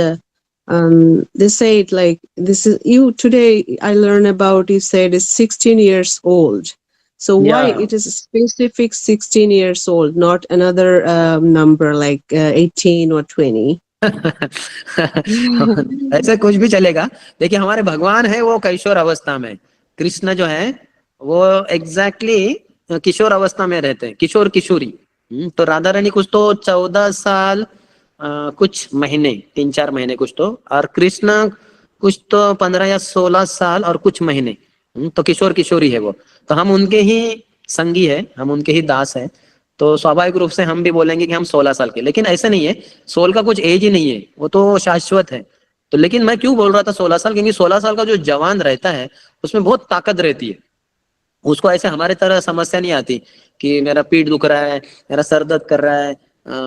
[SPEAKER 4] they say it like this is you today. I learn about you said is 16 years old. So why it is a specific 16 years old, not another number like 18 or 20?
[SPEAKER 1] ऐसा कुछ भी चलेगा। देखिए हमारे भगवान है वो किशोर अवस्था में, कृष्ण जो है वो एग्जैक्टली किशोर अवस्था में रहते हैं, किशोर किशोरी। तो राधा रानी कुछ तो 14 साल कुछ महीने, 3-4 महीने कुछ तो, और कृष्ण कुछ तो 15 या 16 साल और कुछ महीने। तो किशोर किशोरी है वो। तो हम उनके ही संगी है, हम उनके ही दास है। तो स्वाभाविक रूप से हम भी बोलेंगे कि हम 16 साल के, लेकिन ऐसा नहीं है, सोल का कुछ एज ही नहीं है, वो तो शाश्वत है। तो लेकिन मैं क्यों बोल रहा था 16 साल, क्योंकि 16 साल का जो जवान रहता है उसमें बहुत ताकत रहती है, उसको ऐसे हमारे तरह समस्या नहीं आती कि मेरा पीठ दुख रहा है, मेरा सर दर्द कर रहा है,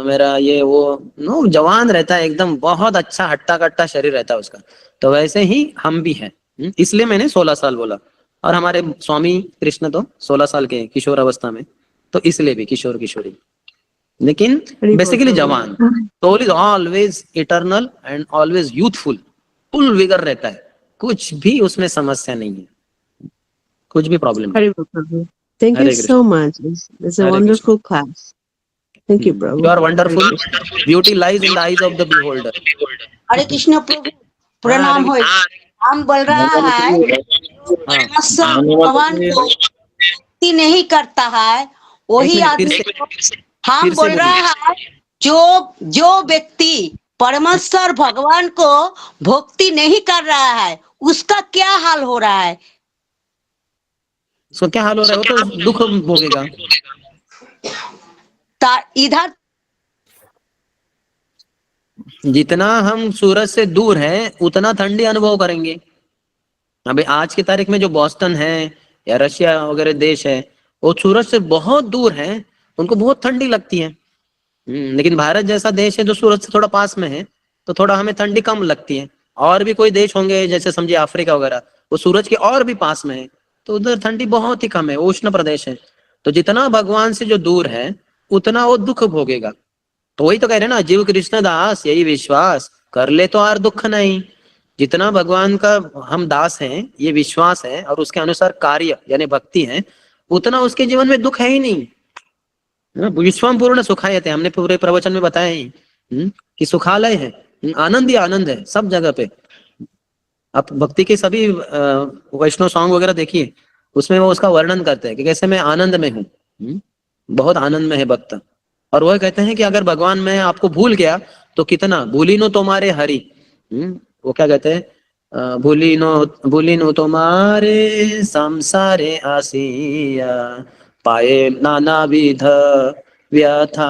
[SPEAKER 1] मेरा ये वो, नो, जवान रहता है एकदम, बहुत अच्छा हट्टा कट्टा शरीर रहता है उसका। तो वैसे ही हम भी हैं, इसलिए मैंने 16 साल बोला। और हमारे स्वामी कृष्ण तो 16 साल के किशोर अवस्था में, तो इसलिए भी किशोर किशोरी, लेकिन बेसिकली जवान। Soul is always eternal and always youthful, full vigour रहता है, कुछ भी उसमें समस्या नहीं है, कुछ भी प्रॉब्लम नहीं।
[SPEAKER 4] Haribol Prabhu. Thank you
[SPEAKER 1] Hare Krishna.
[SPEAKER 4] so much. It's a
[SPEAKER 1] Hare
[SPEAKER 4] wonderful class. Thank you, Prabhu.
[SPEAKER 1] You are wonderful.
[SPEAKER 4] Hare Krishna.
[SPEAKER 1] Beauty lies in the eyes of the beholder.
[SPEAKER 5] हरे कृष्ण प्रभु, प्रणाम हो। हम बोल रहा है परमेश्वर भगवान को भक्ति नहीं करता है वही आदमी हम
[SPEAKER 1] फिर से
[SPEAKER 5] बोल रहा है जो व्यक्ति परमेश्वर भगवान को भक्ति नहीं कर रहा है उसका क्या हाल हो रहा है?
[SPEAKER 1] उसका क्या हाल हो रहा है? वो तो दुख भोगेगा।
[SPEAKER 5] इधर
[SPEAKER 1] जितना हम सूरज से दूर हैं उतना ठंडी अनुभव करेंगे। अभी आज की तारीख में जो बॉस्टन है या रशिया वगैरह देश है, वो सूरज से बहुत दूर है, उनको बहुत ठंडी लगती है। लेकिन भारत जैसा देश है जो सूरज से थोड़ा पास में है, तो थोड़ा हमें ठंडी कम लगती है। और भी कोई देश होंगे जैसे समझिए अफ्रीका वगैरह, वो सूरज के और भी पास में है, तो उधर ठंडी बहुत ही कम है, उष्ण प्रदेश है। तो जितना भगवान से जो दूर है उतना वो दुख भोगेगा। तो वही तो कह रहे ना, जीव कृष्ण दास यही विश्वास कर ले तो और दुख नहीं। जितना भगवान का हम दास हैं ये विश्वास है और उसके अनुसार कार्य यानी भक्ति है, उतना उसके जीवन में दुख है ही नहीं। विश्वम पूर्ण सुखायते, हमने पूरे प्रवचन में बताया ही कि सुखालय है, आनंद ही आनंद है सब जगह पे। आप भक्ति के सभी वैष्णव सॉन्ग वगैरह देखिए, उसमें वो उसका वर्णन करते हैं कि कैसे मैं आनंद में हूँ, बहुत आनंद में है भक्त। और वह कहते हैं कि अगर भगवान मैं आपको भूल गया तो कितना भूली नो तुम्हारे हरि, वो क्या कहते हैं, भूली नो तुम्हारे संसारे आसिया पाए नाना विध व्यथा,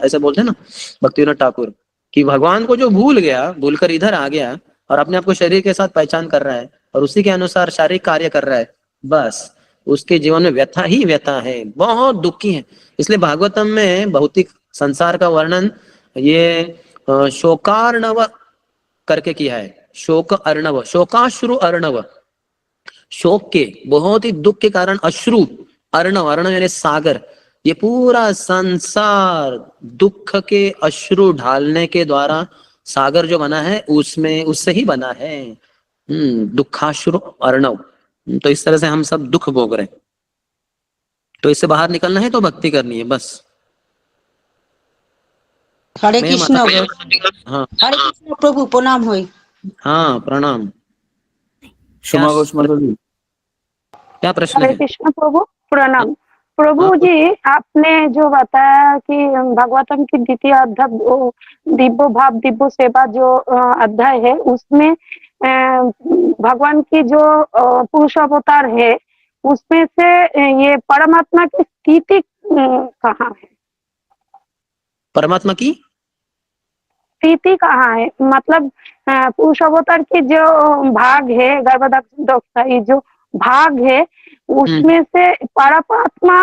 [SPEAKER 1] ऐसे बोलते हैं ना भक्तिविनोद ठाकुर, कि भगवान को जो भूल गया, भूलकर इधर आ गया और अपने आप को शरीर के साथ पहचान कर रहा है और उसी के अनुसार शारीरिक कार्य कर रहा है, बस उसके जीवन में व्यथा ही व्यथा है, बहुत दुखी है। इसलिए भागवतम में भौतिक संसार का वर्णन ये शोकार्णव करके किया है। शोक अर्णव, शोकाश्रु अर्णव, शोक के बहुत ही दुख के कारण अश्रु, अर्णव, अर्णव यानी सागर, ये पूरा संसार दुख के अश्रु ढालने के द्वारा सागर जो बना है उसमें उससे ही बना है, दुखाश्रु अर्णव। तो इस तरह से हम सब दुख भोग रहे हैं, तो इससे बाहर निकलना है तो भक्ति करनी है बस।
[SPEAKER 5] हरे कृष्ण।
[SPEAKER 1] हाँ
[SPEAKER 5] हरे कृष्ण प्रभु, प्रणाम हो।
[SPEAKER 1] हाँ प्रणाम।
[SPEAKER 2] क्षमा घोष माता जी,
[SPEAKER 1] क्या प्रश्न
[SPEAKER 6] हरे
[SPEAKER 1] है?
[SPEAKER 6] कृष्ण प्रभु, प्रणाम। प्रभु
[SPEAKER 1] हाँ।
[SPEAKER 6] जी, आपने जो बताया कि भागवतम की द्वितीय अध्याय दिव्य भाव दिव्य सेवा जो अध्याय है उसमें भगवान की जो पुरुष अवतार है उसमें से ये परमात्मा की स्थिति कहाँ है?
[SPEAKER 1] परमात्मा की
[SPEAKER 6] स्थिति कहाँ है? मतलब पुरुष अवतार की जो भाग है, गर्भदक्ष जो भाग है उसमें से परमात्मा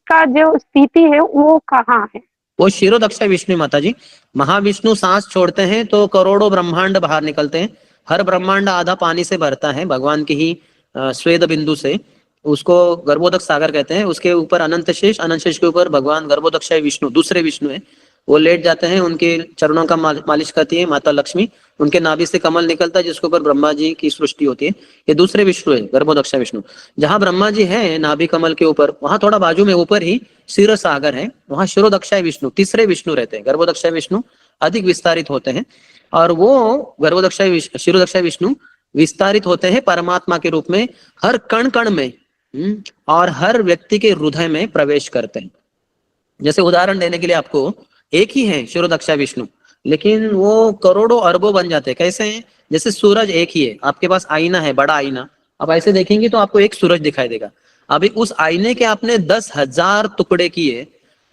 [SPEAKER 6] का जो स्थिति है वो कहाँ है?
[SPEAKER 1] वो शिरोदक्षा विष्णु माता जी। महाविष्णु सांस छोड़ते हैं तो करोड़ों ब्रह्मांड बाहर निकलते हैं। हर ब्रह्मांड आधा पानी से भरता है, भगवान की ही स्वेद बिंदु से, उसको गर्भोदक सागर कहते हैं। उसके ऊपर अनंत शेष, अनंत शेष के ऊपर भगवान गर्भोदक्षाय विष्णु, दूसरे विष्णु है, वो लेट जाते हैं, उनके चरणों का मालिश करती है माता लक्ष्मी, उनके नाभि से कमल निकलता है जिसके ऊपर ब्रह्मा जी की सृष्टि होती है। ये दूसरे विष्णु है, गर्भोदक्षा विष्णु। जहां ब्रह्मा जी है नाभि कमल के ऊपर, वहां थोड़ा बाजू में ऊपर ही क्षीर सागर है, वहां शिरोदक्षाय विष्णु, तीसरे विष्णु रहते हैं। गर्भोदक्षाय विष्णु अधिक विस्तारित होते हैं और वो गर्भोदक्षाय शिरोदक्षाय विष्णु विस्तारित होते हैं परमात्मा के रूप में, हर कण कण में और हर व्यक्ति के हृदय में प्रवेश करते हैं। जैसे उदाहरण देने के लिए आपको, एक ही है शिरोदक्षा विष्णु, लेकिन वो करोड़ों अरबों बन जाते हैं। कैसे हैं? जैसे सूरज एक ही है, आपके पास आईना है, बड़ा आईना, अब ऐसे देखेंगे तो आपको एक सूरज दिखाई देगा। अभी उस आईने के आपने 10,000 टुकड़े किए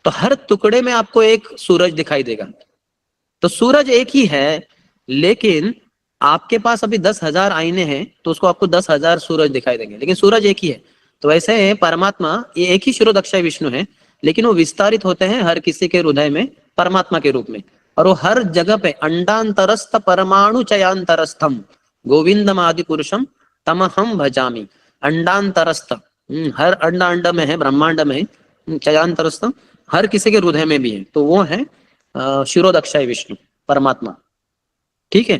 [SPEAKER 1] तो हर टुकड़े में आपको एक सूरज दिखाई देगा। तो सूरज एक ही है, लेकिन आपके पास अभी 10,000 आईने हैं तो उसको आपको 10,000 सूरज दिखाई देंगे, लेकिन सूरज एक ही है। तो वैसे परमात्मा ये एक ही शिरोदक्षाय विष्णु है, लेकिन वो विस्तारित होते हैं हर किसी के हृदय में परमात्मा के रूप में, और वो हर जगह पे अंडांतरस्थ परमाणु चयांतरस्थम गोविंदम आदि पुरुषम तमहम भजामी। अंडांतरस्थ हर अंड में है, ब्रह्मांड में है, चयांतरस्थ हर किसी के हृदय में भी है, तो वो है शिरोदक्षाय विष्णु परमात्मा। ठीक है।